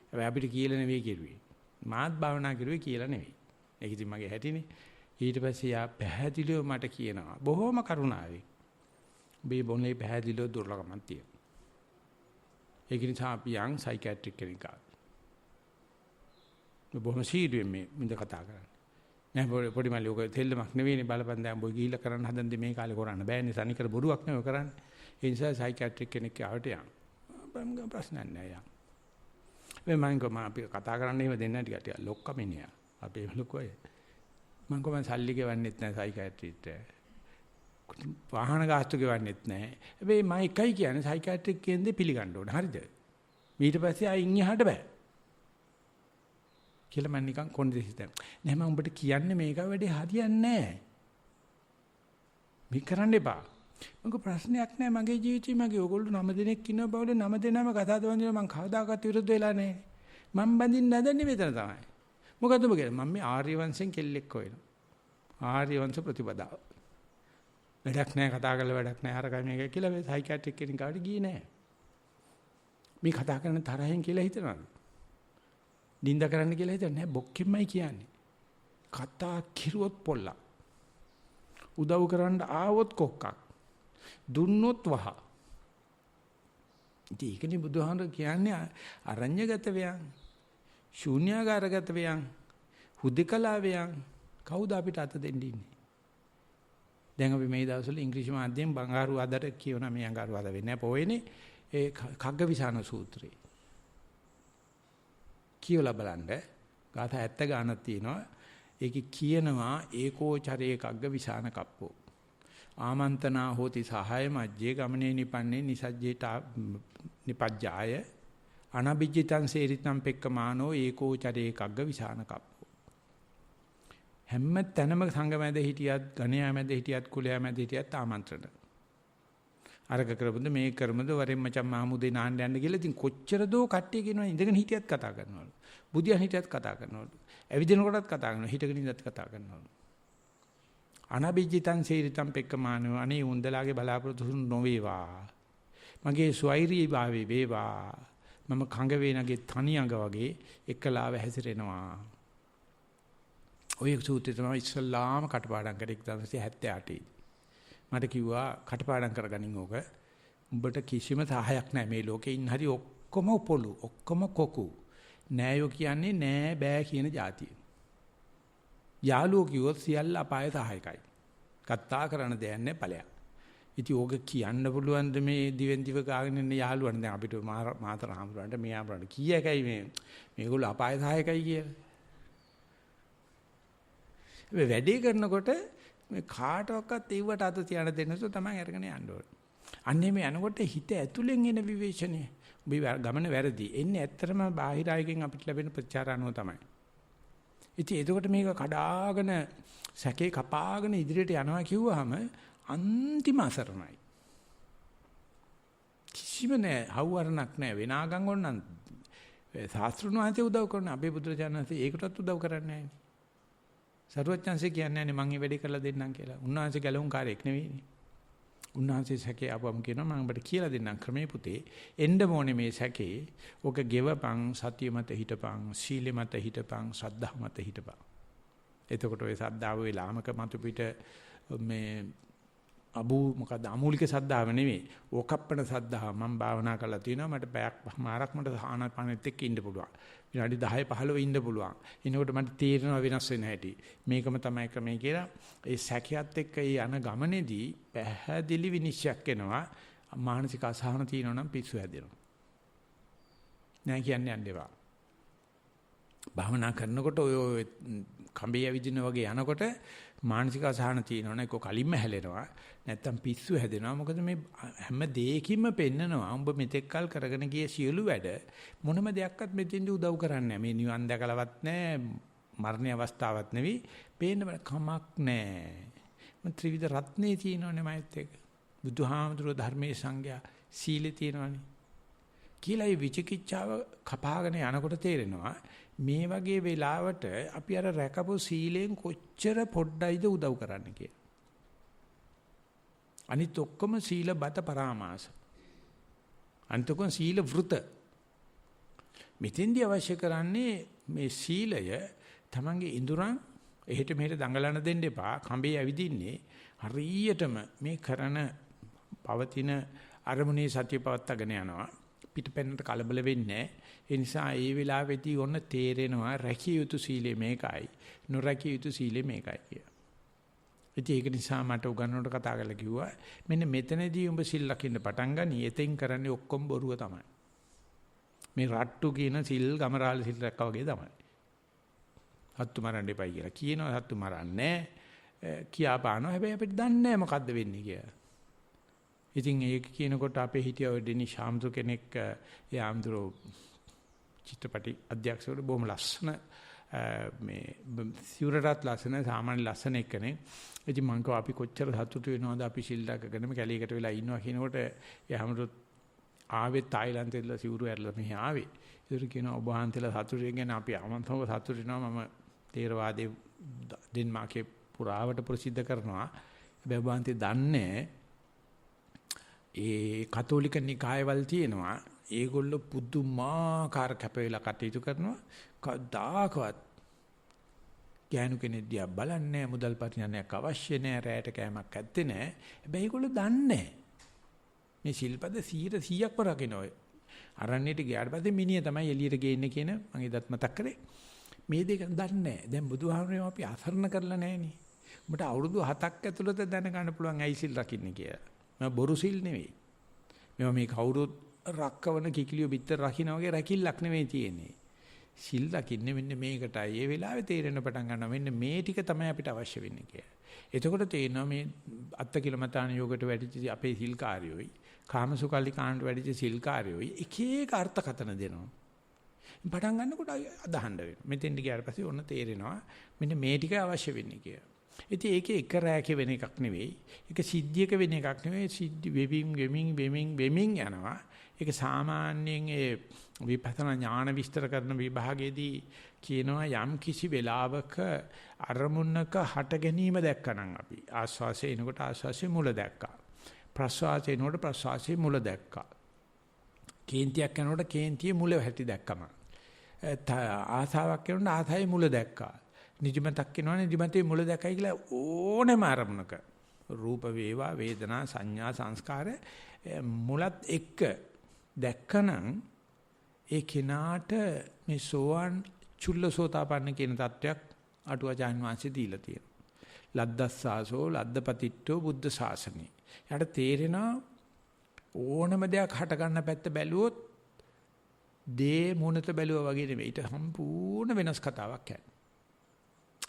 හැබැයි අපිට කියලා නෙවෙයි කිරුවේ. මාත් භාවනා කරුවේ කියලා නෙවෙයි. ඒක ඉතින් මගේ හැටිනේ. ඊට පස්සේ යා පැහැදිලිව මට කියනවා බොහොම කරුණාවෙන්. මේ බොන්නේ පැහැදිලිව දුර්ලභමක් තියෙනවා. ඒක නිසා අපි යන් සයිකියාට්‍රික් කෙනෙක් ආවා. මේ බොහොම සීරියස් මේ මින්ද කතා කරන්නේ. නෑ පොඩි මල්ලි ඔක තෙල්ලමක් නෙවෙයිනේ බලපන් දැන් බොයි ගිහිල්ලා කරන්න හදන්නේ මේ කාලේ කරන්න බෑනේ සනිකර බොරුවක් නෙවෙයි කරන්නේ. ඒ නිසා සයිකියාට්‍රික් කෙනෙක් ආවට යන්. මම ප්‍රශ්නයක් නෑ යන්. මම අපි කතා කරන්න එහෙම දෙන්න ටික ලොක්කමිනියා. අපේ ලොකෝය. මම කොහොමද සල්ලි ගෙවන්නෙත් නෑ සයිකියාට්‍රික්ට. වාහන ගාස්තු ගෙවන්නෙත් නැහැ. හැබැයි මම එකයි කියන්නේ සයිකියාට්‍රික් කියන්නේ පිළිගන්න ඕන. හරිද? ඊට පස්සේ ආයින් එහාට බෑ. කියලා මම නිකන් කොන්දේසි දැන්. නෑ මම උඹට කියන්නේ මේක වැඩේ හරියන්නේ නැහැ. මේක කරන්න එපා. මගේ ප්‍රශ්නයක් නැහැ මගේ ජීවිතේ මගේ ඕගොල්ලෝ 9 දෙනෙක් ඉන්නවා බවල 9 දෙනාම කතා දවන්නේ මම කවදාකවත් විරුද්ධ වෙලා නැහැ. මම බඳින්න නැදන්නේ මෙතන තමයි. මොකද්ද ඔබ කියන්නේ? මම මේ ආර්ය වංශෙන් කෙල්ලෙක් හොයනවා. ආර්ය වංශ ප්‍රතිපදාව. වැඩක් නැහැ කතා කරලා වැඩක් නැහැ අරගයි මේක කියලා මේ සයිකියාට්‍රික් කෙනෙක් ගාවට ගියේ නැහැ. මේ කතා කරන තරහෙන් කියලා හිතනවාද? නිඳ කරන්න කියලා හිතන්නේ නැහැ බොක්කෙම්මයි කියන්නේ. කතා කිරුවොත් පොල්ලක්. උදව් කරන්න ආවොත් කොක්කක්. දුන්නොත් වහ. ඒකනේ බුදුහාමර කියන්නේ අරඤ්‍යගත වේයන්. ශූන්‍යාකාරගත වේයන්. හුදකලා වේයන්. කවුද අපිට අත දෙන්න ඉන්නේ? දැන් අපි මේ දවස්වල ඉංග්‍රීසි මාධ්‍යයෙන් බංගාරු ආදර කියවන මේ අඟාරු ආද වෙන්නේ නැහැ පොයේනේ ඒ කග්ගවිසාන සූත්‍රය. කියවලා බලන්න ගාථා 70 ගානක් තියෙනවා. ඒකේ කියනවා ඒකෝචරේ කග්ගවිසාන කප්පෝ. ආමන්ත්‍රණා හෝති සහාය මජ්ජේ ගමනේ නිපන්නේ නිසජ්ජේට නිපජ්ජාය අනබිජ්ජිතං සේරිතං පෙක්කමානෝ ඒකෝචරේ කග්ගවිසාන කප්පෝ. හැම තැනම සංඝ මැද හිටියත් ගණයා මැද හිටියත් කුලයා මැද හිටියත් ආමන්ත්‍රණ. අරක කරමුද මේක කරමුද වරෙන් මචං මහමුදේ නාන්න යන්න කියලා ඉතින් කොච්චර දෝ කට්ටිය කියනවා ඉඳගෙන හිටියත් කතා කරනවලු. බුදියන් හිටියත් කතා කරනවලු. ඇවිදිනකොටත් කතා කරනවා හිටගෙන ඉඳත් කතා කරනවලු. අනබිජ්ජිතං සේරිතං පෙක්කමානෝ අනේ උන්දලාගේ බලාපොරොත්තු නොවේවා. මගේ ස්වෛරී භාවේ වේවා. මම කඟ වේනගේ තනි අඟ වගේ එකලාව හැසිරෙනවා. ඔය සූත්‍රය තමයි ඉස්ලාම කටපාඩම් කරේ 1978. මට කිව්වා කටපාඩම් කරගනින් ඕක. උඹට කිසිම සහායක් නැහැ මේ ලෝකේ ඉන්න හරි ඔක්කොම පොළු ඔක්කොම කොකු. නෑයෝ කියන්නේ නෑ බෑ කියන જાතිය. යාළුවෝ කිව්වොත් සියල්ල අපාය සහායකයි. කතා කරන දෙයක් නෑ ඵලයක්. ඉතින් ඕක කියන්න පුළුවන් මේ දිවෙන් දිව ගාගෙන ඉන්න යාළුවන්ට දැන් අපිට මාතර හාමුදුරන්ට මෙයා බලන්න කීයකයි මේගොල්ලෝ අපාය සහායකයි කියලා. මේ වැඩේ කරනකොට මේ කාටවත් ඒවට අත තියන්න දෙන්න නැතුව තමයි අරගෙන යන්න ඕනේ. අන්නේ මේ යනකොට හිත ඇතුලෙන් එන විවේචනය. ඔබ ගමන වැරදි. එන්නේ ඇත්තටම බාහිර ආයකෙන් අපිට ලැබෙන ප්‍රතිචාර අනුව තමයි. ඉතින් එතකොට මේක කඩාගෙන සැකේ කපාගෙන ඉදිරියට යනවා කිව්වහම අන්තිම අසරණයි. කිසිම නෑ හවුවරණක් නෑ වෙනාගම් ඕනනම් සාස්ත්‍රුණ වහන්සේ උදව් කරන අපේ බුදුරජාණන්සේ ඒකටත් උදව් කරන්නේ නෑනේ. සරුවච්චන්සේ කියන්නේ මම මේ වැඩේ කරලා දෙන්නම් කියලා. උන්වහන්සේ ගැලවුම් කාර්යයක් නෙවෙයිනේ. උන්වහන්සේ සැකේ ආපුවම කියනවා මම ඔබට කියලා දෙන්නම් ක්‍රමේ පුතේ. එන්න ඕනේ මේ සැකේ. ඔක ගෙවපන් සතිය මත හිටපන්, සීලෙ මත හිටපන්, ශ්‍රද්ධාව මත හිටපන්. එතකොට ඔය ශ්‍රද්ධාව වේ ලාමක මත පිට මේ මොකද අමූලික ශ්‍රද්ධාව නෙවෙයි. ඕකප්පන ශ්‍රද්ධාව. මම භාවනා කරලා තිනවා මට පැයක් මාරක් මට ආනාපානෙත් එක්ක ඉන්න පුළුවන්. විනාඩි 10 15 ඉන්න පුළුවන්. එනකොට මට තේරෙනවා වෙනස් වෙන හැටි. මේකම තමයි ක්‍රමය කියලා. ඒ සැකයත් එක්ක ඒ යන ගමනේදී පැහැදිලි විනිශ්චයක් එනවා. මානසික අසහන තියෙනවා නම් පිස්සු හැදෙනවා. නෑ කියන්නේ යන්නේවා. භාවනා කරනකොට ඔය කඹේ ඇවිදින වගේ යනකොට මානසික අසහන තියෙනවනේ ඒක කලින්ම හැලෙනවා. නැත්තම් පිස්සු හැදෙනවා. මොකද මේ හැම දෙයකින්ම පෙන්නනවා. උඹ මෙතෙක්කල් කරගෙන ගිය සියලු වැඩ මොනම දෙයක්වත් මෙතෙන්දී උදව් කරන්නේ නැහැ. මේ නිවන් දැකලවත් නැහැ. මරණ අවස්ථාවක් නෙවෙයි. පේන්න බෑ කමක් නැහැ. මම ත්‍රිවිධ රත්නේ තියෙනවනේ මයිත් එක. බුදුහාමුදුරුවෝ ධර්මයේ සංඥා සීලේ තියෙනවනේ. කියලා මේ විචිකිච්ඡාව කපාගෙන යනකොට තේරෙනවා මේ වගේ වෙලාවට අපි අර රැකපු සීලෙන් කොච්චර පොඩ්ඩයිද උදව් කරන්න කියලා. අනිත් ඔක්කොම සීල බත පරාමාස. අනිත් ඔක්කොම සීල වෘත. මෙතෙන්දී අවශ්‍ය කරන්නේ මේ සීලය තමන්ගේ ඉඳුරන් එහෙට මෙහෙට දඟලන දෙන්න එපා. කඹේ ඇවිදින්නේ හරියටම මේ කරන පවතින අරමුණේ සතිය පවත්වාගෙන යනවා. පිටපැන්නට කලබල වෙන්නේ ඒ නිසා ඒ වෙලාවේදී ඔන්න තේරෙනවා රැකිය යුතු සීලය මේකයි නොරැකිය යුතු සීලය මේකයි කියලා. ඉතින් ඒක නිසා මට උගන්වන්නට කතා කරලා කිව්වා මෙන්න මෙතනදී උඹ සිල් ලකින්න පටන් ගනි එතෙන් කරන්නේ ඔක්කොම බොරුව තමයි. මේ රට්ටු කියන සිල් ගමරාල සිල් රැක්කා වගේ තමයි. හත්තු මරන්න එපයි කියලා කියනවා හත්තු මරන්නේ කියා පානවා හැබැයි අපිට දන්නේ නැහැ මොකද්ද වෙන්නේ කියලා. ඉතින් ඒක කියනකොට අපේ හිටිය ඔය ඩෙනි ශාම්තු කෙනෙක් යාම්දුරෝ චිත්‍රපටි අධ්‍යක්ෂකවරු බොහොම ලස්සන මේ සිවුරටත් ලස්සන සාමාන්‍ය ලස්සන එක්කනේ. ඉතින් මං කව අපි කොච්චර සතුටු වෙනවද අපි ශිල්ඩාකගෙනම කැලේකට වෙලා ඉන්නවා කියනකොට යාම්දුරෝ ආවේ තායිලන්තෙන්ලා සිවුරු ඇරලා මෙහි ආවේ. ඒතර කියනවා ඔබ වහන්සේලා සතුටු වෙගෙන අපි ආමන්ත්‍රණව සතුටු වෙනවා මම තේරවාදයේ ඩෙන්මාර්කේ පුරාවට ප්‍රසිද්ධ කරනවා. හැබැයි ඔබ වහන්සේ දන්නේ ඒ කතෝලික නිකායවල තියෙනවා ඒගොල්ලෝ පුදුමාකාර කැප වෙලා කටයුතු කරනවා කවදාකවත් ගෑනු කෙනෙක් දිහා බලන්නේ මුදල් පරිඥානයක් අවශ්‍ය නැහැ, රැයට කෑමක් ඇත්තේ නැහැ. හැබැයි ඒගොල්ලෝ දන්නේ මේ ශිල්පද 100%ක්ම රකින්න ඔය. අරණියට ගියාට පස්සේ මිනිහ තමයි එළියට ගේන්නේ කියන මම ඉදත් මතක් කරේ. මේ දෙක දන්නේ නැහැ. දැන් බුදුහාමුදුරුවෝ අපි අසරණ කරලා නැහනේ. උඹට අවුරුදු 7ක් ඇතුළත දැනගන්න පුළුවන් ඇයි සිල් රකින්නේ කියලා. මම බොරු සිල් නෙවෙයි. මේ කවුරුත් රක්කවන කිකිලිය බිත්තර රකින්න වගේ රැකිල්ලක් නෙවෙයි තියෙන්නේ. සිල් රකින්නේ මෙන්න මේකටයි. ඒ වෙලාවේ තේරෙන පටන් ගන්නවා මෙන්න මේ ටික තමයි අපිට අවශ්‍ය වෙන්නේ කියලා. එතකොට තේරෙනවා මේ අත්ති කිලමතාන යෝගයට වැඩිච අපේ සිල්කාරයෝයි, කාමසුකල්ලි කාණ්ඩ වැඩිච සිල්කාරයෝයි එක එක අර්ථකථන දෙනවා. පටන් ගන්නකොට අදහන්න වෙනවා. මෙතෙන්ට ගියාට පස්සේ ඔන්න තේරෙනවා මෙන්න මේ ටික අවශ්‍ය වෙන්නේ කියලා. ඉතින් ඒකේ එක රැයක වෙන එකක් නෙවෙයි. ඒක සිද්ධියක වෙන එකක් නෙවෙයි. සිද්ධි වෙමින් යනවා. ඒක සාමාන්‍යයෙන් ඒ විපස්සනා ඥාන විස්තර කරන විභාගයේදී කියනවා යම් කිසි වෙලාවක අරමුණක හට ගැනීම දැක්කනම් අපි ආස්වාසයේ එනකොට ආස්වාසයේ මුල දැක්කා. ප්‍රස්වාසයේ එනකොට ප්‍රස්වාසයේ මුල දැක්කා. කේන්තියක් යනකොට කේන්තියේ මුල හැටි දැක්කම. ආසාවක් යනකොට ආසාවේ මුල දැක්කා. නිදිමතක් එනවනේ නිදිමතේ මුල දැකයි කියලා ඕනෙම අරමුණක රූප වේවා වේදනා සංඥා සංස්කාර මුලත් එක්ක දැක්කනම් ඒ කෙනාට මේ සෝවන් චුල්ලසෝතාපන්න කියන தත්වයක් අටුවාචාන් වහන්සේ දීලා තියෙනවා. ලද්දස්සාසෝ ලද්දපතිට්ඨෝ බුද්ධ ශාසනේ. යාට තේරෙනවා ඕනම දෙයක් හට ගන්න පැත්ත බැලුවොත් දේ මුණත බැලුවා වගේ නෙවෙයි. ඊට සම්පූර්ණ වෙනස් කතාවක් යන්නේ.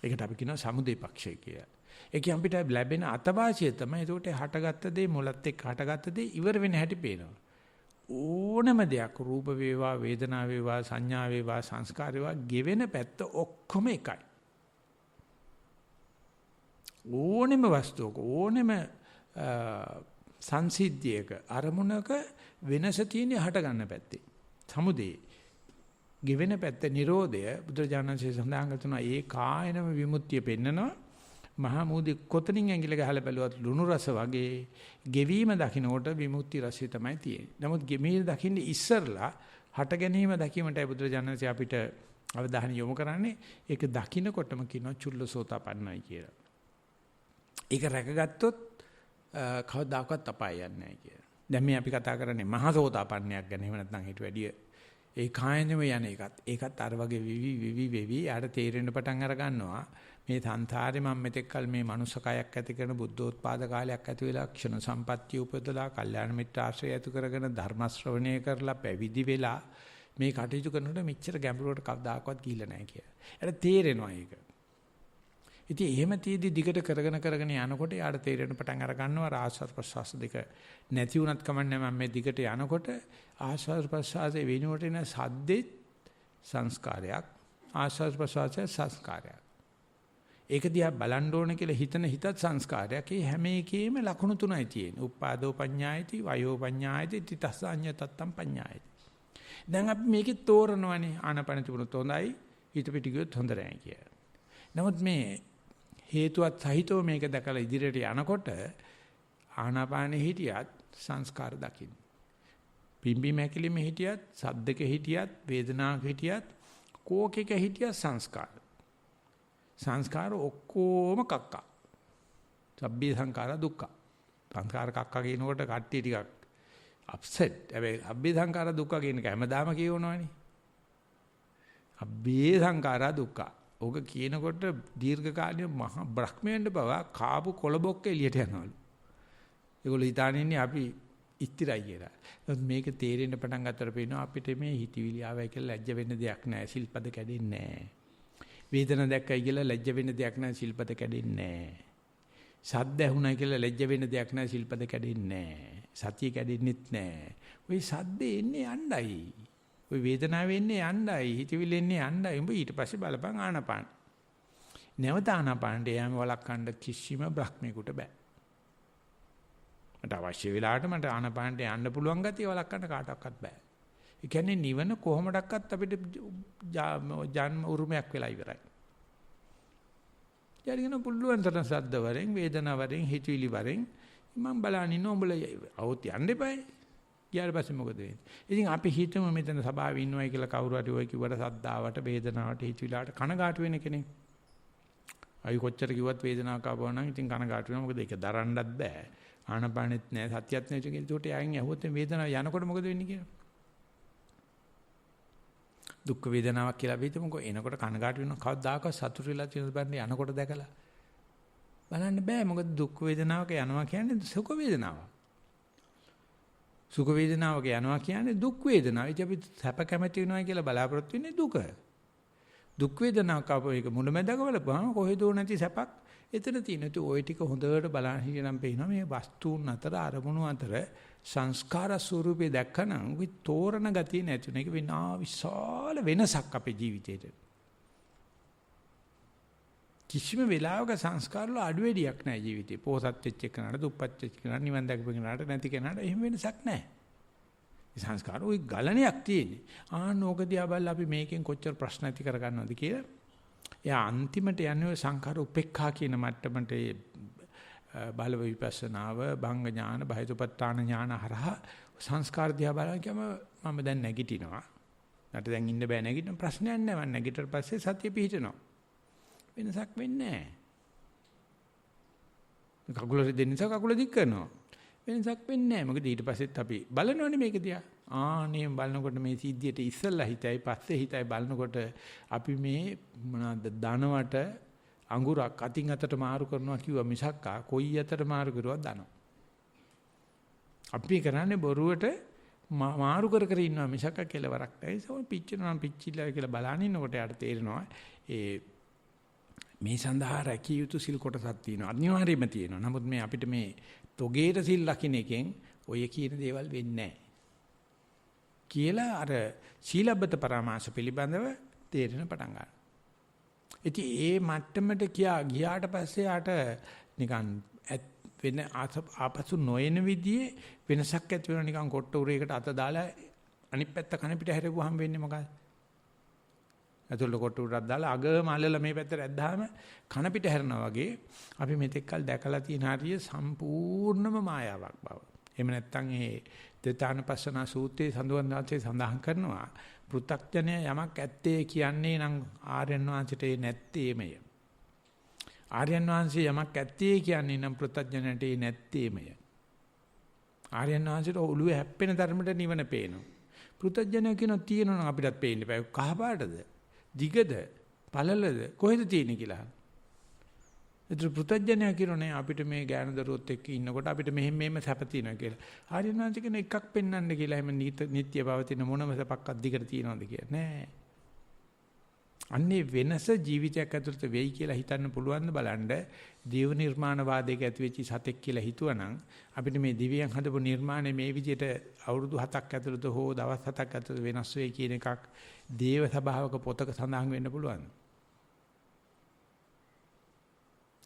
ඒකට අපි කියනවා සමුදේ පක්ෂය කියලා. ඒකෙන් අපිට ලැබෙන අතවාසිය තමයි ඒකට හටගත්ත දේ මුලත් එක්ක හටගත්ත දේ ඉවර වෙන හැටි පේනවා. ඕනම දෙයක් රූප වේවා වේදනා වේවා සංඥා වේවා සංස්කාර වේවා ගෙවෙන පැත්ත ඔක්කොම එකයි. ඕනෙම වස්තුවක ඕනෙම සංසිද්ධියක අරමුණක වෙනස තියෙන්නේ හට ගන්න පැත්තේ. සමුදේ ගෙවෙන පැත්ත Nirodha බුදුරජාණන්සේ සඳහන් කරනවා ඒ කායනම විමුක්තිය පෙන්නනවා. මහා මූදි කොතනින් ඇඟිල්ල ගහලා බැලුවත් ලුණු රස වගේ ගෙවීම දකින්නකොට විමුක්ති රසය තමයි තියෙන්නේ. නමුත් ගෙමීර දකින්න ඉස්සරලා හට ගැනීම දකීමටයි බුදුරජාණන්සේ අපිට අවධානය යොමු කරන්නේ. ඒක දකින්නකොටම කියනවා චුල්ලසෝතාපන්නයි කියලා. ඒක රැකගත්තොත් කවදාකවත් අපාය යන්නේ නැහැ කියලා. දැන් මේ අපි කතා කරන්නේ මහසෝතාපන්නයක් ගැන. එහෙම නැත්නම් ඊට වැඩිය ඒ කායනෙම යන එකත්. ඒකත් අර වගේ වෙවි යාට තේරෙන්න පටන් අර ගන්නවා. මේ සංසාරේ මම මෙතෙක්කල් මේ මනුස්සකයක් ඇති කරන බුද්ධෝත්පාද කාලයක් ඇති වෙලා ක්ෂණ සම්පත්තිය උපදලා කල්යාණ මිත්‍ර ආශ්‍රය ඇති කරගෙන ධර්ම ශ්‍රවණය කරලා පැවිදි වෙලා මේ කටයුතු කරනකොට මෙච්චර ගැඹුරට කවදාකවත් ගිහිල්ලා නැහැ කියලා. ඒකට තේරෙනවා ඒක. ඉතින් එහෙම තියදී දිගට කරගෙන යනකොට යාට තේරෙන පටන් අර ගන්නවා ආස්වාද ප්‍රසවාස දෙක නැති වුණත් කමන්නේ මම මේ දිගට යනකොට ආස්වාද ප්‍රසවාසයේ වෙනුවට එන සද්දෙත් සංස්කාරයක් ආස්වාද ප්‍රසවාසයේ සංස්කාරයක්. ඒක දිහා බලන්න ඕන කියලා හිතන හිතත් සංස්කාරයක්. ඒ හැම එකේම ලක්ෂණ තුනයි තියෙන්නේ. උපාදෝ පඤ්ඤායති, වයෝ පඤ්ඤායති, තිතස්සඤ්ඤ තත්තම් පඤ්ඤායති. දැන් අපි මේකේ තෝරනවානේ ආනපන තිබුණොත් හොඳයි, හිත පිට ගියොත් හොඳ නැහැ කියලා. නමුත් මේ හේතුවත් සහිතව මේක දැකලා ඉදිරියට යනකොට ආනාපානෙ හිටියත් සංස්කාර දකින්න. පිම්බි මැකිලිම හිටියත්, සද්දක හිටියත්, වේදනාවක හිටියත්, කෝකෙක හිටියත් සංස්කාර. සංස්කාර ඔක්කොම කක්කා. සබ්බේ සංඛාර දුක්ඛ. සංස්කාර කක්කා කියනකොට කට්ටිය ටිකක් අප්සෙට්. හැබැයි අබ්බේ සංඛාර දුක්ඛ කියන එක හැමදාම කියවනවනේ. අබ්බේ සංඛාර දුක්ඛ. ඕක කියනකොට දීර්ඝ කාලීන මහා බ්‍රහ්මයන්ට බව කාපු කොළබොක්ක එළියට යනවලු. ඒගොල්ලෝ හිතානින්නේ අපි ඉස්තිරයි කියලා. නමුත් මේක තේරෙන්න පටන් ගන්නතර පේනවා අපිට මේ හිතවිලි ආවයි කියලා ලැජ්ජ වෙන්න දෙයක් නැහැ. සිල්පද කැඩෙන්නේ නැහැ. වේදන දැක්කයි කියලා ලැජ්ජ වෙන්න දෙයක් නැහැ. සිල්පද කැඩෙන්නේ නැහැ. සද්ද ඇහුණයි කියලා ලැජ්ජ වෙන්න දෙයක් නැහැ. සිල්පද කැඩෙන්නේ නැහැ. සතිය කැඩෙන්නෙත් නැහැ. ওই සද්දේ එන්නේ යණ්ඩයි. ওই වේදනාව එන්නේ යණ්ඩයි. හිතවිලි එන්නේ යණ්ඩයි. උඹ ඊට පස්සේ බලපන් ආනපාන. නැවත ආනපානට යෑම වළක්වන්න කිසිම බ්‍රහ්මේකට බෑ. මට අවශ්‍ය වෙලාවට මට ආනපානට යන්න පුළුවන් ගතිය වළක්වන්න කාටවත් බෑ. ඒ කියන්නේ නිවන කොහොමඩක්වත් අපිට ජන්ම උරුමයක් වෙලා ඉවරයි. යාරිගෙන පුළුවන් තරම් සද්ද වරෙන් වේදනාව වරෙන් හිතවිලි වරෙන් මම බලන් ඉන්න උඹලා આવොත් යන්න එපායි. ඊට පස්සේ මොකද වෙන්නේ? ඉතින් අපි හිතමු මෙතන සභාවේ ඉන්නවයි කියලා කවුරු හරි ඔය කිව්වට සද්දාවට වේදනාවට හිතවිලාට කනගාටු වෙන කෙනෙක්. අයි කොච්චර කිව්වත් වේදනාවක් ආපුවා නම් ඉතින් කනගාටු වෙනවා. මොකද ඒක දරන්නත් බෑ. ආනපානෙත් නෑ, සතියත් නෑ. ඒකට යන් ඇහුවොත් වේදනාව යනකොට මොකද වෙන්නේ කියලා. දුක් වේදනාවක් කියලා අපි හිතමුකෝ. එනකොට කනගාටු වෙනවා. කවදාකවත් සතුටු වෙලා තියෙන බන්නේ යනකොට දැකලා. බලන්න බෑ. මොකද දුක් වේදනාවක යනවා කියන්නේ සුඛ වේදනාවක්. සුඛ වේදනාවක යනවා කියන්නේ දුක් වේදනාව. ඉතින් අපි සැප කැමති වෙනවා කියලා බලාපොරොත්තු වෙන්නේ දුක. දුක් වේදනාවක් ආපුව එක මුලමැදක බලපුවාම කොහෙදෝ නැති සැපක් එතන තියෙන. ඒ ඔය ටික හොඳට බලන් හිටියනම් පේනවා මේ වස්තුන් අතර අරමුණු අතර සංස්කාර ස්වරූපේ දැක්කනම් උයි තෝරන ගතිය නැති වෙන එක වෙනා විශාල වෙනසක් අපේ ජීවිතේට. කිසිම වෙලාවක සංස්කාර වල අඩු වැඩියක් නැහැ ජීවිතේ. පොසත් වෙච්ච එකනට, දුප්පත් වෙච්ච එකනට, නිවන් දැකපු එකනට, නැති කෙනාට එහෙම වෙනසක් නැහැ. මේ සංස්කාර උයි ගලණයක් තියෙන්නේ. ඕකදියා බලලා අපි මේකෙන් කොච්චර ප්‍රශ්න ඇති කරගන්නවද කියලා. එයා අන්තිමට යන්නේ සංඛාර උපේක්ඛා කියන මට්ටමට බාල විපස්සනාව, භංග ඥාන, බහිතපත්තාන ඥාන හරහා සංස්කාර දිහා බලනකම මම දැන් නැගිටිනවා. මට දැන් ඉන්න බෑ නැගිටින ප්‍රශ්නයක් නැහැ. මම නැගිටතර පස්සේ සතිය පිහිටනවා. වෙනසක් වෙන්නේ නැහැ. කකුල දෙන්න නිසා කකුල දික් කරනවා. වෙනසක් වෙන්නේ නැහැ. මොකද ඊට පස්සෙත් අපි බලනවනේ මේක දිහා. ආනේ බලනකොට මේ සිද්ධියට ඉස්සෙල්ලා හිතයි පස්සේ හිතයි බලනකොට අපි මේ මොනවාද ධනවට අඟුරක් අතින් අතට මාරු කරනවා කිව්වා මිසක් කොයි අතට මාරු කරුවත් දනවා. අපි කරන්නේ බොරුවට මාරු කර කර ඉන්නවා මිසක් කෙලවරක් නැහැ. ඒක පිච්චෙනවා පිච්චිලා කියලා බලන ඉන්නකොට යාට තේරෙනවා මේ සඳහා රැකිය යුතු සිල් කොටසක් තියෙනවා. අනිවාර්යයෙන්ම තියෙනවා. නමුත් මේ අපිට මේ තොගේට සිල් ලකින එකෙන් ඔය කියන දේවල් වෙන්නේ නැහැ. කියලා අර සීලබ්බත පරාමාස පිළිබඳව තේරෙන පටන් ගන්නවා. ඉතින් ඒ මට්ටමට ගියාට පස්සේ ආට නිකන් වෙන ආපසු නොයන විදිහේ වෙනසක් ඇති වෙනවා. නිකන් කොට්ට උරේකට අත දාලා අනිත් පැත්ත කන පිට හැරෙවුවාම වෙන්නේ මොකක්ද? අතොල්ල කොට්ට උරක් දාලා අග මල්ලලා මේ පැත්තට ඇද්දාම කන පිට හැරෙනවා වගේ අපි මෙතෙක් කල් දැකලා තියෙන හරිය සම්පූර්ණම මායාවක් බව. එහෙම නැත්නම් ඒ දෙතානපස්සනා සූත්‍රයේ සඳහන් කරනවා පෘථග්ජනය යමක් ඇත්තේ කියන්නේ නම් ආර්යයන් වහන්සේට නැත්තේමය. ආර්යයන් වහන්සේ යමක් ඇත්තේ කියන්නේ නම් පෘථග්ජනයට නැත්තේමය. ආර්යයන් වහන්සේට ඔළුවේ හැප්පෙන ධර්මයට නිවන පේනවා. පෘථග්ජනය කියන තියෙනවා අපිටත් පේන්න බෑ. කහ පාටද? දිගද? පළලද? කොහෙද තියෙන්නේ කියලා. ඒතර පෘථග්ජනය කියනෝනේ අපිට මේ ඥාන දරුවොත් එක්ක ඉන්නකොට අපිට මෙහෙම සැප තියෙනවා කියලා. ආර්යයන් වහන්සේ කියන එකක් පෙන්වන්න කියලා එහෙම නිත්‍ය පවතින මොනම සැපක්වත් දිගට තියනවද කියලා නෑ. අන්නේ වෙනස ජීවිතයක් ඇතුළත වෙයි කියලා හිතන්න පුළුවන් ද බලන්න. දේව නිර්මාණවාදයක ඇති වෙච්ච සතෙක් කියලා හිතුවනම් අපිට මේ දිව්‍යයන් හදපු නිර්මාණය මේ විදිහට අවුරුදු 7ක් ඇතුළත හෝ දවස් 7ක් ඇතුළත වෙනස් වෙයි කියන එකක් දේව සභාවක පොතක සඳහන් වෙන්න පුළුවන්.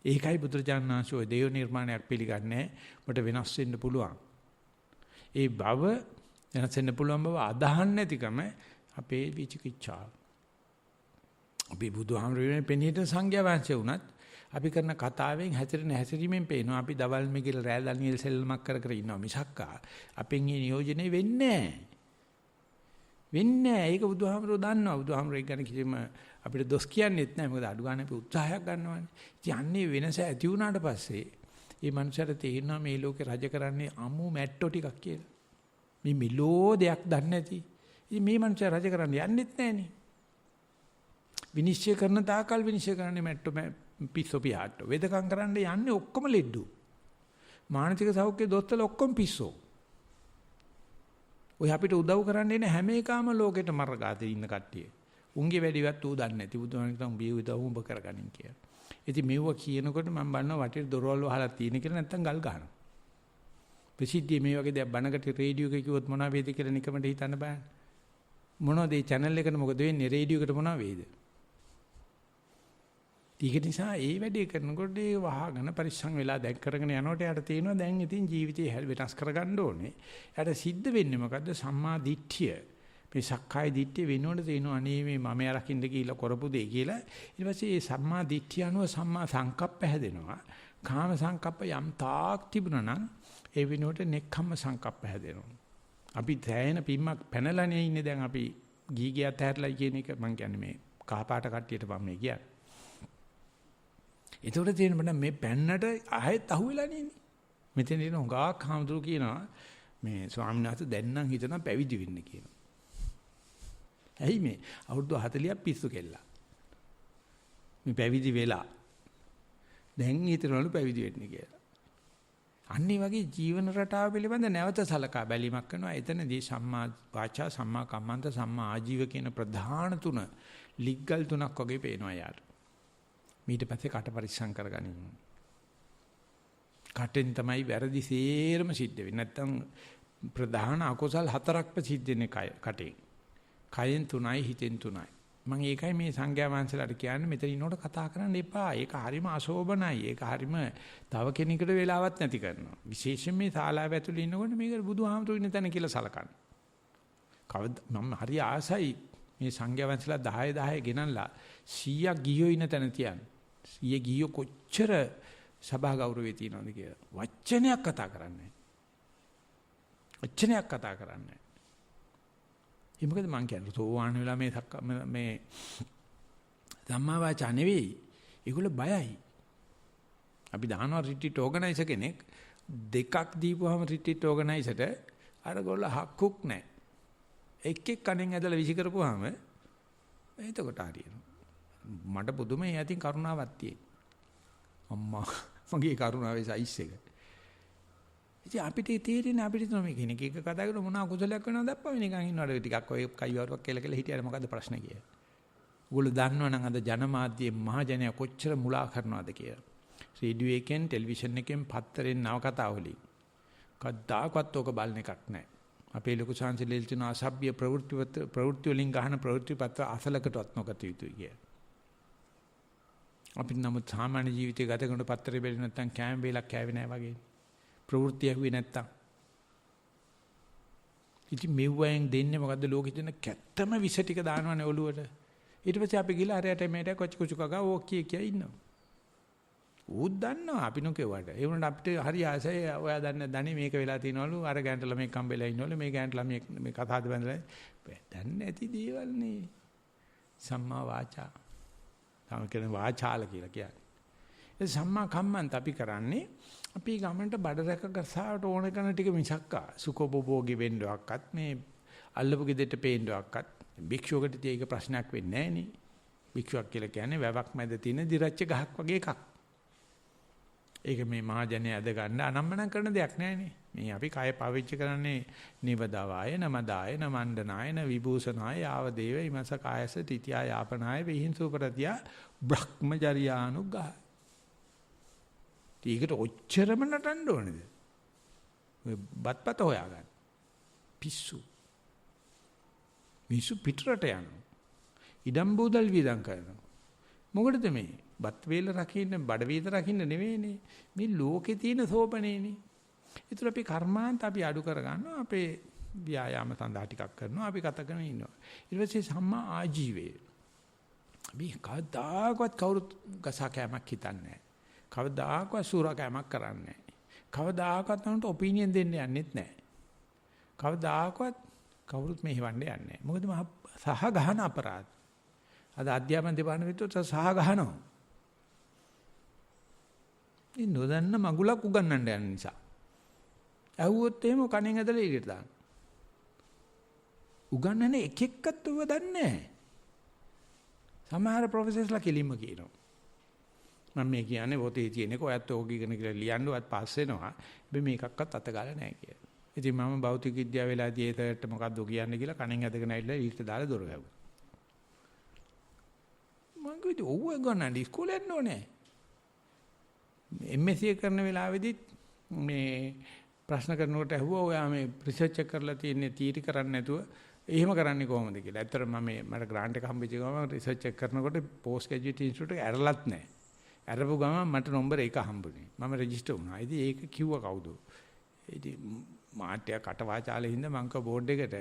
ඒකයි බුදුරජාණන් වහන්සේ ඔය දේව නිර්මාණයක් පිළිගන්නේ ඔබට වෙනස් වෙන්න පුළුවන්. ඒ බව වෙනස් වෙන්න පුළුවන් බව අදහන්නේ නැතිකම අපේ විචිකිච්ඡාව. අපි බුදුහාමුදුරනේ පෙනීට සංඝයා වහන්සේ වුණත් අපි කරන කතාවෙන් හැසිරීමෙන් පේනවා අපි දවල් මිගිල් රෑ දනියෙල් සෙල්ලමක් කර කර ඉන්නවා මිසක්කා අපෙන් මේ නියෝජනේ වෙන්නේ නැහැ. ඒක බුදුහාමුදුරෝ දන්නවා. බුදුහාමුදුරෝ ඒක ගැන කිසිම අපිට දොස් කියන්නේත් නැහැ. මොකද අඩු ගන්න අපි උත්සාහයක් ගන්නවානේ. ඉතින් අන්නේ වෙනස ඇති වුණාට පස්සේ මේ මනුස්සයාට තේරෙනවා මේ ලෝකේ රජ කරන්නේ අමු මැට්ටෝ ටිකක් කියලා. මේ මිලෝ දෙයක් දන්නේ නැති. ඉතින් මේ මනුස්සයා රජ කරන්නේ යන්නෙත් නැහනේ. විනිශ්චය කරන තාකල් විනිශ්චය කරන්නේ මැට්ටෝ පිස්සෝ පියාට්ටෝ. වේදකම් කරන්න යන්නේ ඔක්කොම ලෙඩ්ඩු. මානසික සෞඛ්‍ය දොස්තර ඔක්කොම පිස්සෝ. ඔය අපිට උදව් කරන්න එන හැම එකම ලෝකෙට මරගාතේ ඉන්න කට්ටිය. උන්ගේ වැඩිවත් ඌ දන්නේ නැති. බුදුහාමුදුරුවෝ කියනවා බිය උදව් උඹ කරගනින් කියලා. ඉතින් මෙව්ව කියනකොට මම බලනවා වටේ දොරවල් වහලා තියෙන කියලා නැත්තම් ගල් ගහනවා. ප්‍රසිද්ධියේ මේ වගේ දෙයක් බණකට රේඩියෝ එකේ කිව්වොත් මොනවා වේද කියලා නිකමට හිතන්න බෑ. මොනවද මේ channel එකට මොකද වෙන්නේ? රේඩියෝ එකට මොනවා වේද? ඒක නිසා ඒ වැඩේ කරනකොට ඒ වහගෙන පරිස්සම් වෙලා දැන් කරගෙන යනකොට යාට තේනවා දැන් ඉතින් ජීවිතේ වෙනස් කරගන්න ඕනේ. යාට සිද්ධ වෙන්නේ මොකද්ද? සම්මා දිට්ඨිය. මේ සක්කාය දිට්ඨිය වෙනකොට තේනවා අනේ මේ මම යරකින්ද කියලා කරපු දෙය කියලා. ඊට පස්සේ මේ සම්මා දිට්ඨිය අනුව සම්මා සංකප්ප හැදෙනවා. කාම සංකප්ප යම් තාක් තිබුණා නම් ඒ වෙනකොට නෙක්ඛම්ම සංකප්ප හැදෙනවා. අපි දැයන පිම්මක් පැනලානේ ඉන්නේ දැන් අපි ගීගියත් ඇහැරලා කියන එක මම කියන්නේ මේ කහපාට කට්ටියට මම මේ කියන්නේ. ඒතකොට තේරෙන බෑ මේ පැන්නට ආයෙත් අහුවෙලා නෑනේ. මෙතන ඉන්න හොඟක් හාමුදුරු කියනවා මේ ස්වාමීන් වහන්සේ දැන් නම් හිතනවා පැවිදි වෙන්න කියනවා. ඇයි මේ අවුරුදු 40ක් පිස්සු කෙල්ලා. මේ පැවිදි වෙලා දැන් හිතනවලු පැවිදි වෙන්න කියලා. අන්නේ වගේ ජීවන රටාව පිළිබඳ නැවත සලකා බැලීමක් කරනවා. එතනදී සම්මා වාචා, සම්මා කම්මන්ත, සම්මා ආජීව කියන ප්‍රධාන තුන ලිග්ගල් තුනක් වගේ පේනවා යාට. ඊට පස්සේ කට පරිස්සම් කරගනින්න. කටෙන් තමයි වැරදි සේරම සිද්ධ වෙන්නේ. නැත්තම් ප්‍රධාන අකුසල් හතරක්ම සිද්ධ වෙන්නේ කටෙන්. කයෙන් 3යි හිතෙන් 3යි. මම ඒකයි මේ සංඝයා වහන්සේලාට කියන්නේ මෙතන ඉන්නකොට කතා කරන්න එපා. ඒක හරිම අශෝභනයි. ඒක හරිම තව කෙනෙකුට වෙලාවක් නැති කරනවා. විශේෂයෙන් මේ ශාලාව ඇතුළේ ඉන්නකොට මේක බුදුහාමුදුරු ඉන්න තැන කියලා සලකන්න. මම හරි ආසයි මේ සංඝයා වහන්සේලා 10 ගෙනල්ලා 100ක් ගියෝ ඉන්න තැන තියන්නේ. 100 ගියෝ කොච්චර සභා ගෞරවය තියනවද කියලා. වචනයක් කතා කරන්නේ. වචනයක් කතා කරන්නේ. ඒ මොකද මං කියන්නේ සෝවාන් වෙලා මේ ධම්මා වාචා නෙවෙයි. ඒගොල්ලෝ බයයි. අපි දානවා රිට්‍රීට් ඕගනයිසර් කෙනෙක් දෙකක් දීපුවාම රිට්‍රීට් ඕගනයිසර්ට අරගොල්ල හක්කුක් නැහැ. එක් කණෙන් ඇදලා විසි කරපුවාම එතකොට හරියනවා. මට පුදුමයි යතින් කරුණාවක් තියෙන. අම්මා මගේ කරුණාවේ සයිස් එක. ඉතින් අපිට තේරෙන්නේ අපිට තමයි කෙනෙක් එක කතා කරලා මොන අකුසලයක් වෙනවද අප්පා නිකන් ඉන්නවද ටිකක් ඔය කයිවරුවක් කියලා හිටියද මොකද්ද ප්‍රශ්නේ කියලා. ඕගොල්ලෝ දන්නවනම් අද ජනමාධ්‍යයේ මහජනයා කොච්චර මුලා කරනවද කියලා. රේඩියෝ එකෙන් ටෙලිවිෂන් එකෙන් පත්තරෙන් නවකතා වලින් කද්දාකවත් ඕක බලන එකක් නැහැ. අපේ ලොකු සංසලෙල් තුන අසභ්‍ය ප්‍රවෘත්ති වලින් ගහන ප්‍රවෘත්ති පත්‍ර අසලකටවත් නොගත යුතුයි කියලා. අපි නමුත් සාමාන්‍ය ජීවිතය ගත කරන පත්තරේ බැරි නැත්නම් කෑම වේලක් කෑවේ නැහැ වගේ. ප්‍රවෘත්ති ඇහුවේ නැත්තම්. ඉතින් මෙව්වයෙන් දෙන්නේ මොකද්ද ලෝකෙ දෙන කැත්තම විස ටික දානවනේ ඔළුවට. ඊට පස්සේ අපි ගිහලා අරයට මේට කොච් කුචු කගා ඕකී කිය ඉන්නවා. ඌත් දන්නවා අපි නොකෙවට. ඒ වුණාට අපිට හරි ආසයි ඔයා දන්නේ මේක වෙලා තියනවලු අර ගෑන්ට ළමෙක් හම්බෙලා ඉන්නවලු මේ ගෑන්ට ළමෙක් මේ කතාවද බඳලා දන්නේ නැති දේවල් නේ. සම්මා වාචා. තමයි කියන වාචාල කියලා කියන්නේ. ඒ සම්මා කම්මන්ත අපි කරන්නේ අපි ගමන්ට බඩ රැක ගසාවට ඕන කරන ටික මිසක්කා සුඛෝපභෝගී වෙන්නවක්වත් මේ අල්ලපු ගෙදෙට පේන්නවක්වත් භික්ෂුවකට තියෙක ප්‍රශ්නයක් වෙන්නේ නැහැ නේ. භික්ෂුවක් කියලා කියන්නේ වැවක් මැද තියෙන දිරච්ච ගහක් වගේ එකක්. ඒක මේ මහජනය ඇද ගන්න අනම්මනම් කරන දෙයක් නෑනේ. මේ අපි කය පාවිච්චි කරන්නේ නිවදාවාය නමදාය නමණ්ඩනාය න විභූෂනාය ආව දේව ඉමස කායස තිතියා යාපනාය විහිංසුපරතිය බ්‍රහ්මචර්යානුග්ගහ. ඊකට ඔච්චරම නටන්න ඕනේද? ඔය බත්පත හොයාගන්න. පිස්සු. මිසු පිටරට යනවා. ඉඩම් බෝදල් වියදම් කරනවා. මොකටද මේ? බත් වේල රකින්න, බඩ වේද රකින්න නෙවෙයිනේ. මේ ලෝකේ තියෙන සෝපනේනේ. ඒතර අපි කර්මාන්ත අපි අඩු කරගන්නවා. අපේ ව්‍යායාම සඳහා ටිකක් කරනවා. අපි කත කරගෙන ඉන්නවා. ඊට පස්සේ සම්මා ආජීවය. අපි කවදාකවත් කවුරුත් ගසා කෑමක් හිතන්නේ නැහැ. කවදාකවත් සූරා කෑමක් කරන්නේ නැහැ. කවදාකවත් උන්ට ඔපිනියන් දෙන්න යන්නෙත් නැහැ. කවදාකවත් කවුරුත් මෙහෙවන්න යන්නේ නැහැ. මොකද මහ සහ ගහන අපරාධ. අද අධ්‍යාපන දෙපාර්තමේන්තුවට සහ ගහනවා. මේ නොදන්න මගුලක් උගන්වන්න යන නිසා. ඇහුවොත් එහෙම කණෙන් ඇදලා ඉරියට දාන්න. උගන්වන්නේ එක එක්කත් උව දන්නේ නැහැ. සමහර ප්‍රොෆෙසර්ස්ලා කෙලින්ම කියනවා. මම මේ කියන්නේ පොතේ තියෙනක ඔයත් ඕක ඉගෙන කියලා ලියන්නවත් පාස් වෙනවා. හැබැයි මේකක්වත් අත ගාලා නැහැ කියලා. ඉතින් මම භෞතික විද්‍යාව වෙලාදී ඒකට මොකද්ද කියන්නේ කියලා කණෙන් ඇදගෙන ඇවිල්ලා ඊට දාලා දොර ගැහුවා. මම කිව්වා ඔව් ගන්න ඉස්කෝලේ යන්න ඕනේ. MSc කරන වෙලාවෙදිත් මේ ප්‍රශ්න කරනකොට ඇහුවා ඔයා මේ රිසර්ච් එක කරලා තියෙන්නේ තීටි කරන්නේ නැතුව එහෙම කරන්නේ කොහොමද කියලා. ඇත්තටම මට ග්‍රාන්ට් එක හම්බෙච්ච ගමන් රිසර්ච් එක කරනකොට පෝස්ට් ග්‍රැජුවේට් ඉන්ස්ටිටියුට් එක ඇරලත් නැහැ. ඇරපු ගමන් මට නම්බර 1 හම්බුනේ. මම රෙජිස්ටර් වුණා. ඉතින් ඒක කිව්වා කවුද? ඉතින් මාත්‍ය කටවාචාලේ හින්දා මං කව බෝඩ් එකට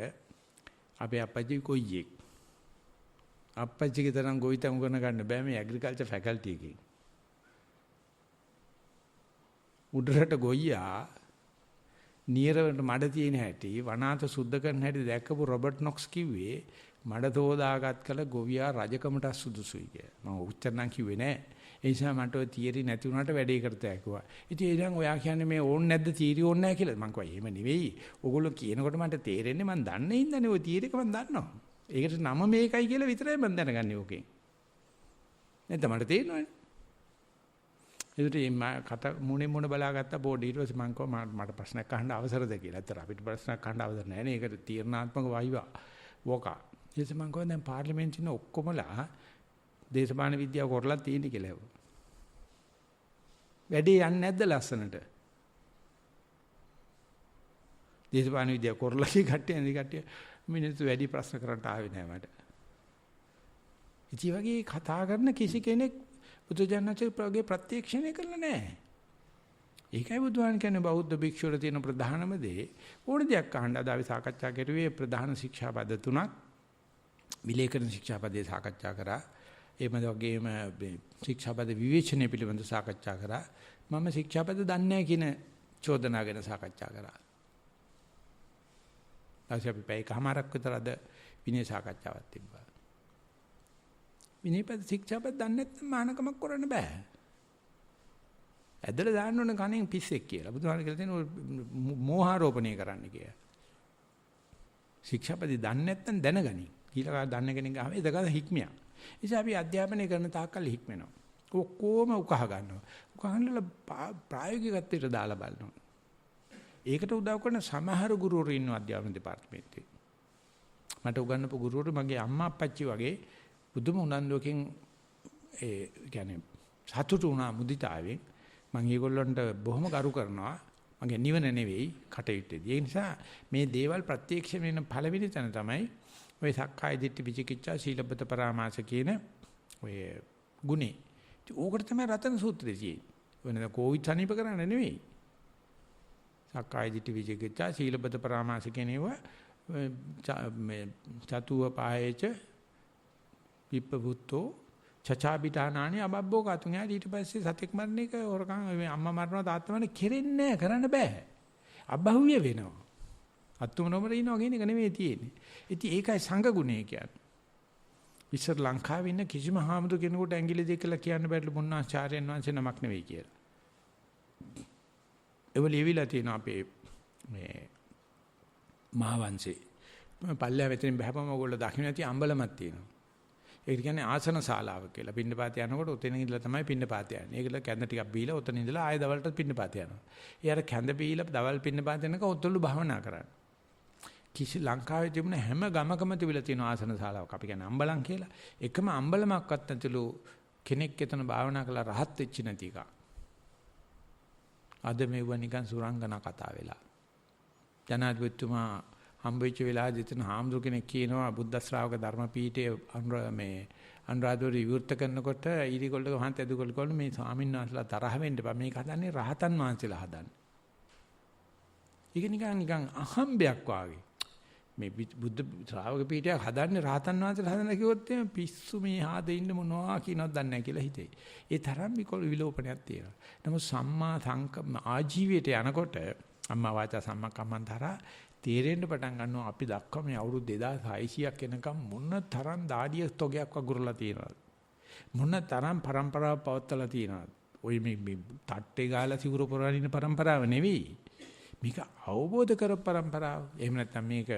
අපේ අප්පච්චි කොයියෙක්. අප්පච්චිගේ තරම් ගොවිතැන් කරන ගන්න බෑ මේ ඇග්‍රිකල්චර් ෆැකල්ටි එකේ. උඩරට ගොයියා නියරවට මඩ තියෙන හැටි වනාත සුද්ධ කරන හැටි දැක්කපු රොබර්ට් නොක්ස් කිව්වේ මඩ තෝදාගත් කල ගොවියා රජකමට සුදුසුයි කියලා. මම උච්චරණ කිව්වේ නෑ. ඒ නිසා මට ඔය තියරි නැති වුණාට වැඩේ කරත හැකියා. ඉතින් ඒ දැන් ඔයා කියන්නේ මේ ඕන් නැද්ද තියරි ඕන් නැහැ කියලා. මං කිව්වා එහෙම නෙවෙයි. ඕගොල්ලෝ කියනකොට මට තේරෙන්නේ මං දන්නේ හින්දානේ ඔය තියරි එක මං දන්නවා. ඒකට නම මේකයි කියලා විතරයි මං දැනගන්නේ ඕකෙන්. නැත්නම් මට තේරෙනවනේ. ඒකට කතා මුණේ මුණ බලාගත්ත බෝඩ් ඊට පස්සේ මං කිව්වා මට ප්‍රශ්නයක් අහන්න අවසරද කියලා. ඇත්තට අපිට ප්‍රශ්නයක් අහන්න අවසර නැහැ නේ. ඒකට තීරණාත්මක වයිවා වෝකා. ඊට පස්සේ මං කිව්වා දැන් පාර්ලිමේන්තුවේ ඉන්න ඔක්කොමලා දේශපාලන විද්‍යාව කරලා තියෙන්නේ කියලා හෙව්වා. වැඩේ යන්නේ නැද්ද ලස්සනට? දේශපාලන විද්‍යාව කරලා කට්ටිය මිනිස්සු වැඩි ප්‍රශ්න කරන්න ආවේ නැහැ මට. ඉති වගේ කතා කරන කිසි කෙනෙක් බුදුජානකගේ ප්‍රත්‍යක්ෂණය කරලා නැහැ. ඒකයි බුදුහාම කියන්නේ බෞද්ධ භික්ෂුවර තියෙන ප්‍රධානම දේ ඕන දෙයක් අහන්න අද අපි සාකච්ඡා කරුවේ ප්‍රධාන ශික්ෂාපද තුනක්. විලේඛන ශික්ෂාපදේ සාකච්ඡා කරා. එමෙ වගේම ශික්ෂාපද විවේචනය පිළිබඳ සාකච්ඡා කරා. මම ශික්ෂාපද දන්නේ නැහැ කියන චෝදනා ගැන සාකච්ඡා කරා. අපි පැයකමාරක් විතර අද විනය සාකච්ඡාවක් තිබ්බා. විනයපද ශික්ෂාපද දන්නේ නැත්නම් මානකමක් කරන්න බෑ. ඇදලා දාන්න ඕන කණෙන් පිස්සෙක් කියලා. බුදුහාම කියලා තියෙනවා මෝහාරෝපණය කරන්න කියලා. ශික්ෂාපදි දන්නේ නැත්නම් දැනගනි. ඊළඟ දන්න කෙනෙක් ගාම එදගල හික්මියක්. ඉතින් අපි අධ්‍යාපනය කරන තාක්කල් හික්මෙනවා. ඔක්කොම උකහා ගන්නවා. උකහාන්නලා ප්‍රායෝගිකත්වයට දාලා බලනවා. ඒකට උදව් කරන සමහර ගුරුවරු ඉන්නවා අධ්‍යාපන දෙපාර්තමේන්තුවේ. මට උගන්වපු ගුරුවරු මගේ අම්මා අප්පච්චි වගේ බුදුම උනන්දුවකින් ඒ කියන්නේ සතුටු වුණා මුදිතාවෙන්. මම ඒගොල්ලන්ට බොහොම ගරු කරනවා. මගේ නිවන නෙවෙයි කටයුත්තේදී. ඒ නිසා මේ දේවල් ප්‍රත්‍යක්ෂ වෙන පළවෙනි තැන තමයි ඔය සක්කාය දිට්ඨි විචිකිච්ඡා සීලබ්බත පරාමාස කියන ඔය ගුණේ. ඕකට තමයි රතන සූත්‍රයේ තියෙන්නේ. වෙනද කොවිඩ් සනීප කරන්න නෙවෙයි. සක්කාය දිට්ඨි විචිකිච්ඡා සීලබ්බත පරාමාස කියන ඒවා මේ චතුව පායේච විප්පවුත්තෝ චචාබිතානානි අබබ්බෝ කතුන්. ඊට පස්සේ සතෙක් මරණ එක හොරකම් මේ අම්මා මරනවා තාත්තා මරනවා කෙරෙන්නේ නැහැ, කරන්න බෑ. අබහුවිය වෙනවා. අත්තුම නොමර ඉන්නවා කියන එක නෙමෙයි තියෙන්නේ. ඉතින් ඒකයි සංඝ ගුණය කියන්නේ. ඉස්සර ලංකාවේ ඉන්න කිසිම හාමුදුර කෙනෙකුට ඇඟිලි දෙකලා කියන්න බැරිලු මොන්නාචාර්යයන් වහන්සේ නමක් නෙවෙයි කියලා. ඒවල ලියවිලා තියෙනවා අපේ මේ මහවංශේ. පල්ලෙහා වෙතින් බහපම ඕගොල්ලෝ දකින්න ඇති අම්බලමක් තියෙනවා. ඒක කියන්නේ ආසන ශාලාව කියලා. පින්නපාත යනකොට උතෙන් ඉඳලා තමයි පින්නපාත යන්නේ. ඒකල කැඳ ටිකක් බීලා උතන ඉඳලා ආයෙ දවල්ට පින්නපාත යනවා. ඒ අර කැඳ බීලා දවල් පින්නපාත යනක උතළු භාවනා කරන්නේ. කිසි ලංකාවේ තිබුණ හැම ගමකම තිබිලා තියෙන ආසන ශාලාවක්. අපි කියන්නේ අම්බලම් කියලා. එකම අම්බලමක්වත් නැතිලු කෙනෙක් එතන භාවනා කරලා රහත් වෙච්ච නැති එක. අද මෙව නිකන් සුරංගනා කතා වෙලා. ජනාධිපතිතුමා හම්බෙච්ච වෙලාවදී එතන හාමුදුර කෙනෙක් කියනවා බුද්ධ ශ්‍රාවක ධර්මපීඨයේ මේ අනුරාධපුර විවෘත කරනකොට ඊරිගොල්ලක මහන්ත ඇදුගොල්ල මේ ස්වාමීන් වහන්සේලා තරහ වෙන්න බෑ. මේක හදන්නේ රහතන් වහන්සේලා හදන්නේ. ඒක නිකන් අහම්බයක් වාගේ. මේ බුද්ධ ශ්‍රාවක පීඨයක් හදන්නේ රහතන් වහන්සේලා හදන්න කිව්වොත් එimhe පිස්සු මේ හාදේ ඉන්න මොනවා කියනවද දන්නේ නැහැ කියලා හිතේ. ඒ තරම් විලෝපනයක් තියෙනවා. නමුත් සම්මා ආජීවයට යනකොට අම්මා වාචා සම්මා කම්මන්තරා තේරෙන්න පටන් ගන්නවා අපි දක්වා මේ අවුරුදු 2600ක් එනකම් මොන තරම් දාඩිය තොගයක් වගුරුලා තියෙනවද? මොන තරම් પરම්පරාව පවත්වලා තියෙනවද? ওই මේ තට්ටේ ගාලා සිවුර පුරාගෙන પરම්පරාව නෙවෙයි. මේක අවබෝධ කර પરම්පරාව. එහෙම නැත්නම් මේක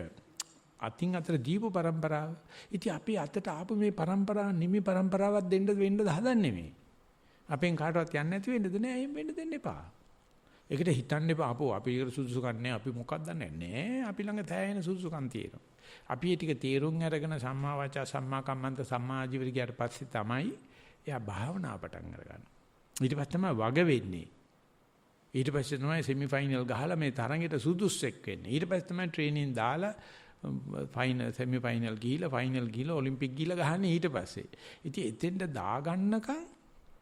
අතින් අතර දීපු પરම්පරාව. ඉතින් අපි අතට ආපු මේ પરම්පරාව නිමි પરම්පරාවක් දෙන්න හදන්නේ මේ. අපෙන් කාටවත් යන්නේ නැති වෙන්නද නෑ. එහෙම වෙන්න දෙන්න එපා. ඒකට හිතන්න එපා අපෝ අපි ඒකට සුදුසුකම් නැහැ අපි මොකක්ද දන්නේ නැහැ අපි ළඟ තෑයෙන සුදුසුකම් තියෙනවා අපි ඒ ටික තේරුම් අරගෙන සම්මා වාචා සම්මා කම්මන්ත සම්මා ආජීවය ගියාට පස්සේ තමයි එයා භාවනාව පටන් අරගන්නේ ඊට පස්සේ තමයි වග වෙන්නේ ඊට පස්සේ තමයි সেমি ෆයිනල් ගහලා මේ තරඟෙට සුදුස්සෙක් වෙන්නේ ඊට පස්සේ තමයි ට්‍රේනින් දාලා ෆයිනල් সেমি ෆයිනල් ගිහිලා ෆයිනල් ගිහිලා ඔලිම්පික් ගිහිලා ගහන්නේ ඊට පස්සේ ඉතින් එතෙන්ට දාගන්නකම්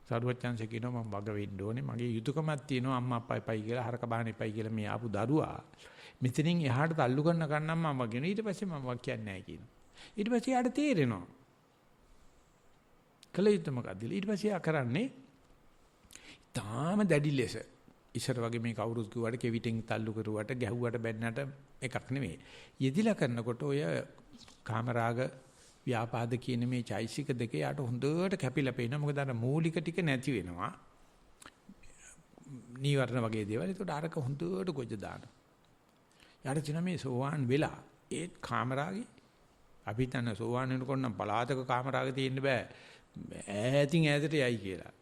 සරුවච්චන්සේ කියනවා මම වග වෙන්න ඕනේ මගේ යුතුයකමක් තියෙනවා අම්මා අප්පා එපයි කියලා හරක බාන එපයි කියලා මේ ආපු දරුවා මෙතනින් එහාට තල්ලු කරන කන්නම් මම වගේන ඊට පස්සේ මම වක් කියන්නේ නැහැ කියනවා ඊට පස්සේ යාට තේරෙනවා කලියුත් මොකක්ද ඊට පස්සේ යා කරන්නේ තාම දැඩි ලෙස ඉස්සර වගේ මේ කවුරුත් කිව්වට කෙවිතෙන් තල්ලු කරුවට ගැහුවට බැන්නට එකක් නෙමෙයි යෙදිලා කරනකොට ඔය කාමරාග ව්‍යාපාද කියන මේ චෛසික දෙකේ යාට හොඳට කැපිලා පේනවා. මොකද අර මූලික ටික නැති වෙනවා. නීවරණ වගේ දේවල්. ඒකට අරක හොඳට ගොජ දානවා. යාට කියන මේ සෝවාන් වෙලා ඒත් කාමරාගේ අපි තන සෝවාන් වෙනකොට නම් පලාතක කාමරාගේ තියෙන්න බෑ. ඈතින් ඈතට යයි කියලා.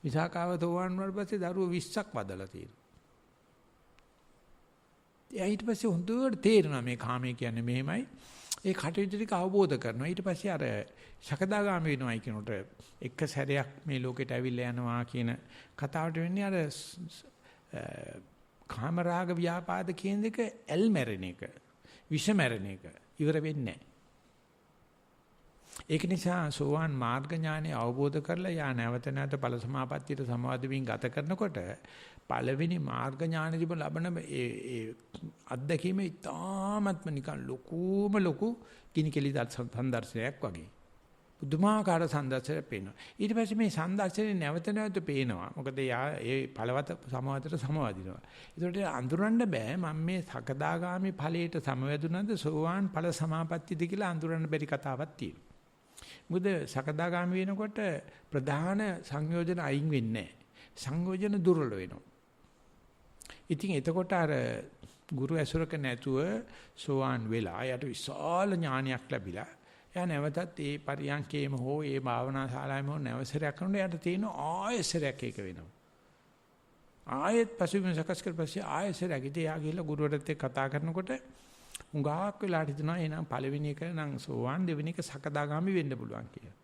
විසාකාව සෝවාන් වුණාට පස්සේ දරුවෝ 20ක් වදලා තියෙනවා. ඊට පස්සේ හොඳට තේරෙනවා මේ කාමයේ කියන්නේ මෙහෙමයි. ඒ කටයුතු ටික අවබෝධ කරනවා. ඊට පස්සේ අර ශකදාගාමී වෙනවයි කියනකොට එක සැරයක් මේ ලෝකෙට ඇවිල්ලා යනවා කියන කතාවට වෙන්නේ අර කාමරාග ව්‍යාපාද කියන දෙක ඇල්මැරෙන එක, විෂමැරෙන එක ඉවර වෙන්නේ නැහැ. ඒක නිසා සෝවාන් මාර්ග ඥානය අවබෝධ කරලා යා නැවත නැවත ඵල සමාපත්තියට සමවද වීම ගත කරනකොට පළවෙනි මාර්ග ඥානෙදිම ලබන ඒ අත්දැකීම ඉතාමත්ම නිකන් ලොකු ගිනි කෙලි සම්දර්ශනයක් වගේ. පුදුමාකාර සම්දර්ශනයක් පේනවා. ඊට පස්සේ මේ සම්දර්ශනේ නැවත නැවත පේනවා. මොකද යා ඒ ඵලවත සමවදට සමවදිනවා. ඒකට අඳුරන්න බෑ මම මේ සකදාගාමි ඵලයට සමවැදුනද සෝවාන් ඵල සමාපත්තියද කියලා අඳුරන්න බැරි කතාවක් තියෙනවා. මොකද සකදාගාමි වෙනකොට ප්‍රධාන සංයෝජන අයින් වෙන්නේ නැහැ. සංයෝජන දුර්වල වෙනවා. ඉතින් එතකොට අර ගුරු ඇසුරක නැතුව සෝවාන් වෙලා යට විශාල ඥානයක් ලැබිලා එයා නැවතත් ඒ පරියන්කේම හෝ ඒ භාවනා ශාලාවෙම හෝ නැවසරයක් කරනකොට යට තියෙන ආයසරයක් එක වෙනවා. ආයෙත් පසුබිම සකස් කරපස්සේ ආයසරයක් ඉතින් එයා ගිහලා ගුරුවරට එක්ක කතා කරනකොට උඟාක් වෙලාට හිතනවා එහෙනම් පළවෙනි එක නම් සෝවාන් දෙවෙනි එක සකදාගාමි වෙන්න පුළුවන් කියලා.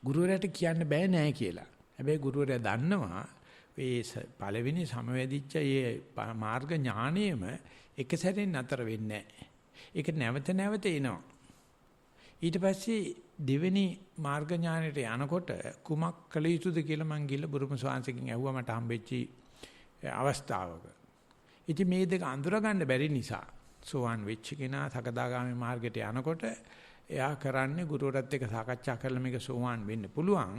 ගුරුවරයාට කියන්න බෑ නෑ කියලා. හැබැයි ගුරුවරයා දන්නවා මේ පළවෙනි සමවැදිච්ච මේ මාර්ග ඥාණයම එක සැරෙන් නතර වෙන්නේ නැහැ. ඒක නැවත නැවත එනවා. ඊට පස්සේ දෙවෙනි මාර්ග ඥාණයට යනකොට කුමක් කළ යුතුද කියලා මං ගිහලා බුරුම ස්වාංශකින් ඇහුවා මට හම්බෙච්චි අවස්ථාවක. ඉතින් මේ දෙක අඳුර ගන්න බැරි නිසා සෝවාන් වෙච්ච කෙනා සකදාගාමී මාර්ගයට යනකොට එයා කරන්නේ ගුරුවරත් එක්ක සාකච්ඡා කරලා මේක සෝවාන් වෙන්න පුළුවන්.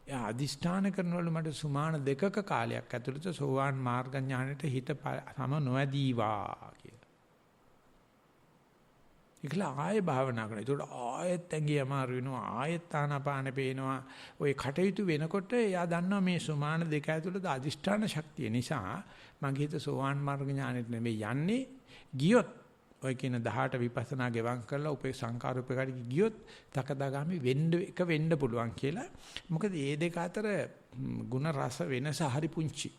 එයා අදිෂ්ඨාන කරනවලු මට සුමාන දෙකක කාලයක් ඇතුළත සෝවාන් මාර්ග ඥානෙට හිත සම නොවැදීවා කියලා. ඒකලා ආයෙ භාවනා කරනවා. ඒකට ආයෙත් ඇඟේ අමාරු වෙනවා. ආයෙත් ආනාපාන පේනවා. ওই කටයුතු වෙනකොට එයා දන්නවා මේ සුමාන දෙක ඇතුළත අදිෂ්ඨාන ශක්තිය නිසා මගේ හිත සෝවාන් මාර්ග ඥානෙට නෙමෙයි යන්නේ. ගියොත් ඔය කියන 18 විපස්සනා ගෙවම් කරලා උපේ සංකාර උපේකාරී ගියොත් තකදාගාමි වෙන්න පුළුවන් කියලා. මොකද මේ දෙක අතර ಗುಣ රස වෙනස හරි පුංචි.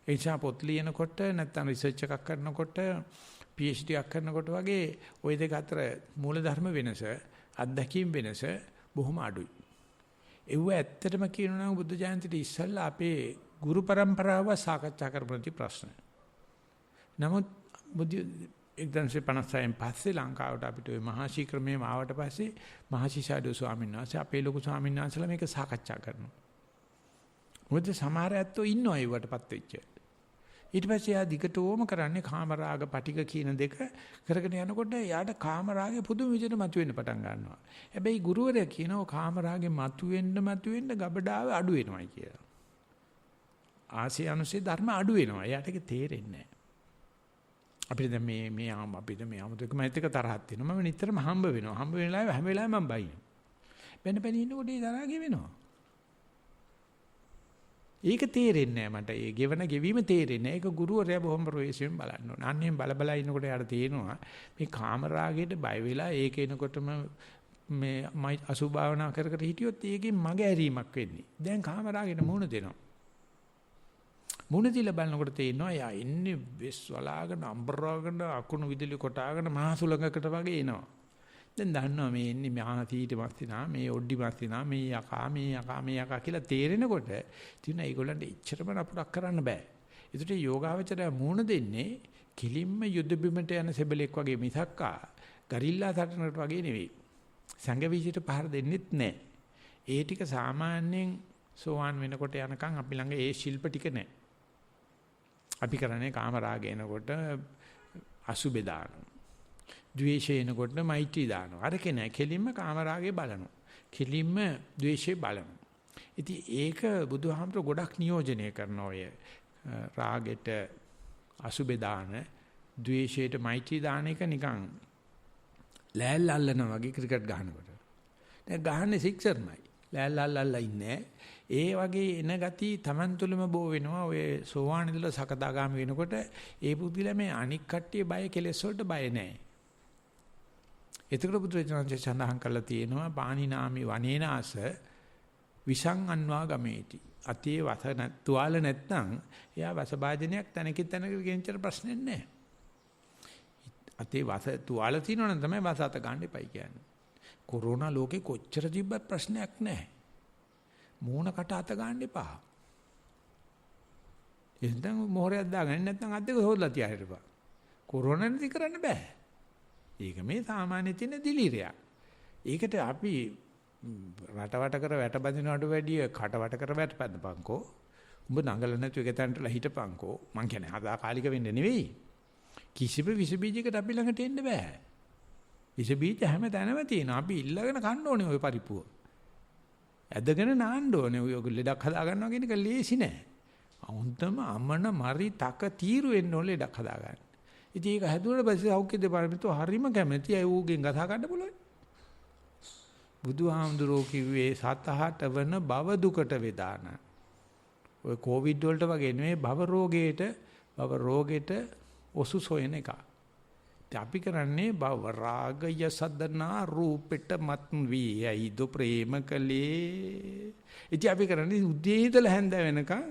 ඒ නිසා පොත් ලියනකොට නැත්නම් රිසර්ච් එකක් කරනකොට PhD එකක් කරනකොට වගේ ওই දෙක අතර මූලධර්ම වෙනස, අත්දැකීම් වෙනස බොහොම අඩුයි. ඒව ඇත්තටම කියනවා නම් බුද්ධ ජයන්තිට ඉස්සෙල්ලා අපේ ගුරු પરම්පරාව සාකච්ඡා කරපු ප්‍රශ්න. නමුත් 1956න් පස්සේ ලංකාවට අපිට ওই මහාශී ක්‍රමයේ ආවට පස්සේ මහසිසාරද ස්වාමීන් වහන්සේ අපේ ලොකු ස්වාමීන් වහන්සේලා මේක සාකච්ඡා කරනවා. මොකද සමහර ඇත්තෝ ඉන්නවා ඒවටපත් වෙච්ච. ඊට පස්සේ ආ දිගටම කරන්නේ කාමරාග පටික කියන දෙක කරගෙන යනකොට යාට කාමරාගේ පුදුම විදිහට මතුවෙන්න පටන් ගන්නවා. හැබැයි ගුරුවරයා කියනවා කාමරාගේ මතුවෙන්න ගබඩාව අඩු වෙනවයි කියලා. ආසිය අනුසේ ධර්ම අඩු වෙනවා. යාට ඒක තේරෙන්නේ නැහැ. අපිට දැන් මේ 아무තක මයිත් එක තරහක් තියෙනවා. මම නිතරම හම්බ වෙනවා. හම්බ වෙන වෙලාවෙ හැම වෙලාවෙම මම බයින. වෙන ඉන්නකොට ඒ තරහගේ වෙනවා. ඒක තේරෙන්නේ නැහැ මට. ඒ ගෙවන ගෙවීම තේරෙන්නේ නැහැ. ඒක ගුරුවරයා බොහොම ප්‍රවේශයෙන් බලන්න ඕන. අන්නේම බල ඉන්නකොට යාට තේරෙනවා මේ කාමරාගයට බය වෙලා ඒක එනකොටම මේ අසුභාවනා කර හිටියොත් ඒකෙන් මග ඇරීමක් වෙන්නේ. දැන් කාමරාගයට මුහුණ දෙනවා. මුහුණ දීලා බලනකොට තේරෙනවා යා ඉන්නේ වෙස් වලාගෙන අම්බරාගෙන අකුණු විදුලි කොටාගෙන මහසුලඟකට වගේ එනවා. දැන් දන්නවා මේ එන්නේ මහා තීටි මස්තිනා මේ ඔඩ්ඩි මස්තිනා මේ යකා කියලා තේරෙනකොට තියෙන ඒගොල්ලන්ට ඉච්චරම නපුරක් කරන්න බෑ. ඒකට යෝගාවචරය මුහුණ දෙන්නේ කිලින්ම යුද්ධ බිමට යන සෙබලෙක් වගේ මිසක්කා ගරිල්ලා සටනකට වගේ නෙවෙයි. සංගවිජිත පහර දෙන්නෙත් නෑ. ඒ ටික සාමාන්‍යයෙන් සෝවාන් වෙනකොට යනකම් අපි ළඟ ඒ ශිල්ප ටික නෑ. අපි කරන්නේ කාමරාග එනකොට අසුබේ දානවා. ද්වේෂය එනකොට මෛත්‍රී දානවා. අරකේ නෑ. කෙලින්ම කාමරාගේ බලනවා. කෙලින්ම ද්වේෂේ බලනවා. ඉතින් ඒක බුදුහාමර ගොඩක් නියෝජනය කරන ඔය රාගෙට අසුබේ දාන, ද්වේෂයට මෛත්‍රී දාන එක නිකන් ලෑල්ල අල්ලනවා වගේ ක්‍රිකට් ගහනකොට. දැන් ගහන්නේ සික්සර්මයි. ලෑල්ල අල්ලලා ඉන්නේ. ඒ වගේ එන ගති Taman තුලම බෝ වෙනවා. ඔය සෝවාන් ඉඳලා සකදාගාමි වෙනකොට ඒ පුදුලා මේ අනික් කට්ටිය බය කෙලෙස් වලට බය නැහැ. එතකොට බුදුරජාණන් සඳහන් කරලා තියෙනවා පාණිනාමි වනේනාස විසං අන්වා ගමේටි. අතේ වස තුවාල නැත්නම් එයා වසභාජනයක් තැනකින් තැනකට ගෙනිච්චට ප්‍රශ්නයක් නැහැ. අතේ වස තුවාල තියෙනවනම් තමයි වස අත ගන්න එපයි කියන්නේ. කොරෝනා ලෝකේ කොච්චර තිබ්බත් ප්‍රශ්නයක් නැහැ. මූණකට අත ගන්න එපා. එහෙනම් මොහොරයක් දාගන්න නැත්නම් අත් දෙක හොදලා තියාගෙන ඉපා. කොරෝනා නැති කරන්න බෑ. ඒක මේ සාමාන්‍ය තියෙන දිලිරයක්. ඒකට අපි රටවට කර වැට බඳිනවට වැඩිය කටවට කර වැට බඳපන්කෝ. උඹ නඟල නැතු එක තැනටලා හිටපන්කෝ. මං කියන්නේ හදාකාලික වෙන්න නෙවෙයි. කිසිම විස බීජයකට අපි ළඟට එන්න බෑ. විස බීජ හැම තැනම තියෙනවා. අපි ඉල්ලගෙන කන්න ඕනේ ওই පරිප්පුව. ඇදගෙන නාන්න ඕනේ. ඔය ලෙඩක් හදා ගන්නවා කියන එක ලේසි නෑ. අහුන්තම අමන මරි තක තීරු වෙන්න ඕනේ ලෙඩක් හදා ගන්න. ඉතින් ඒක හැදුවට පස්සේ සෞඛ්‍ය දෙපාර්තමේන්තුව හරිම කැමැති අය ඌගෙන් ගසා ගන්න පුළුවන්. බුදුහාමුදුරෝ කිව්වේ සතහට වන භව දුකට වේදාන. ඔය කොවිඩ් වලට වගේ නෙවෙයි භව රෝගෙට ඔසු සොයන එක. අපි කරන්නේ භව රාගය සදනා රූපෙට මත් වී ඇයිද ප්‍රේම කලේ. ඉතින් අපි කරන්නේ උදේ ඉඳලා හැන්ද වෙනකන්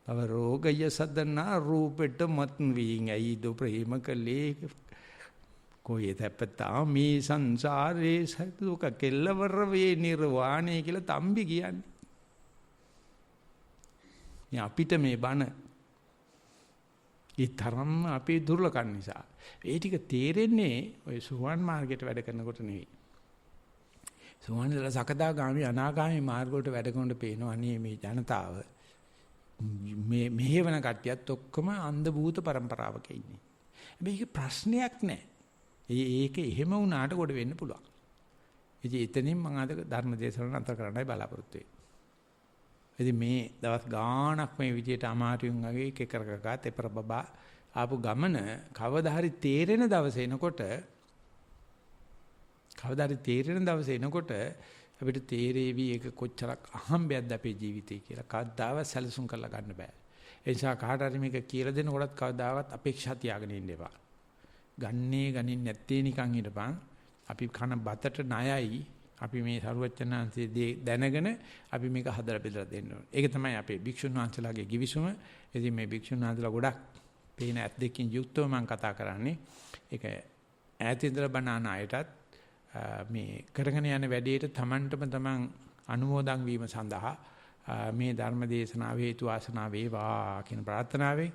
භව රෝගය සදනා රූපෙට මත් වී ඇයිද ප්‍රේම කලේ. කොහේද අපතා මේ සංසාරේ සතුක කෙල්ලවර වේ නිර්වාණය කියලා තම්බි කියන්නේ. මේ අපිට මේ බණ ඒ තරම් අපේ දුර්ලකම් නිසා. ඒ ටික තේරෙන්නේ ඔය සුවන් මාර්ගයට වැඩ කරනකොට නෙවෙයි. සුවන් ඉඳලා සකදාගාමි අනාගාමි මාර්ග වලට වැඩ කරනකොට පේනවා නේ මේ ජනතාව මේ මෙහෙවන කට්ටියත් ඔක්කොම අන්ධ භූත પરම්පරාවක ඉන්නේ. මේක ප්‍රශ්නයක් නෑ. ඒක එහෙම වුණාට කොට වෙන්න පුළුවන්. ඉතින් එතනින් මම අද ධර්ම දේශනාව අන්තර කරන්නයි බලාපොරොත්තු වෙන්නේ. ඉතින් මේ දවස් ගාණක් මේ විදියට අමාරුවෙන් වගේ එක කරකගා තෙපර බබා ආපු ගමන කවදා හරි තේරෙන දවස එනකොට අපිට තේරෙවි ඒක කොච්චරක් අහම්බයක්ද අපේ ජීවිතේ කියලා කවදාවත් සැලසුම් කරලා ගන්න බෑ. ඒ නිසා කාට හරි මේක කියලා දෙනකොටත් කවදාවත් අපේක්ෂා තියාගෙන ඉන්න එපා. ගන්නේ නැත්තේ නිකන් හිටපන්. අපි කන බතට ණයයි. අපි මේ සරුවචනාංශයේ දැනගෙන අපි මේක හදලා බෙදලා දෙන්න ඕනේ. ඒක තමයි අපේ භික්ෂුන් වහන්සේලාගේ givisuma. ඉතින් මේ භික්ෂුන් වහන්සේලා ගොඩක් පේන ඇත් දෙකකින් යුක්තව මම කතා කරන්නේ. ඒක ඈත ඉඳලා බණාන අයටත් මේ කරගෙන යන වැඩේට තමන්ටම තමන් අනුමෝදන් වීම සඳහා මේ ධර්ම දේශනාව හේතු වාසනා වේවා කියන ප්‍රාර්ථනාවෙන්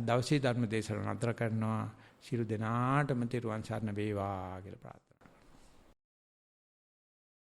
දවසේ ධර්ම දේශනාව නතර කරනවා. ශිරු දෙනාටම තෙරුවන් සරණ වේවා කියලා ප්‍රාර්ථනා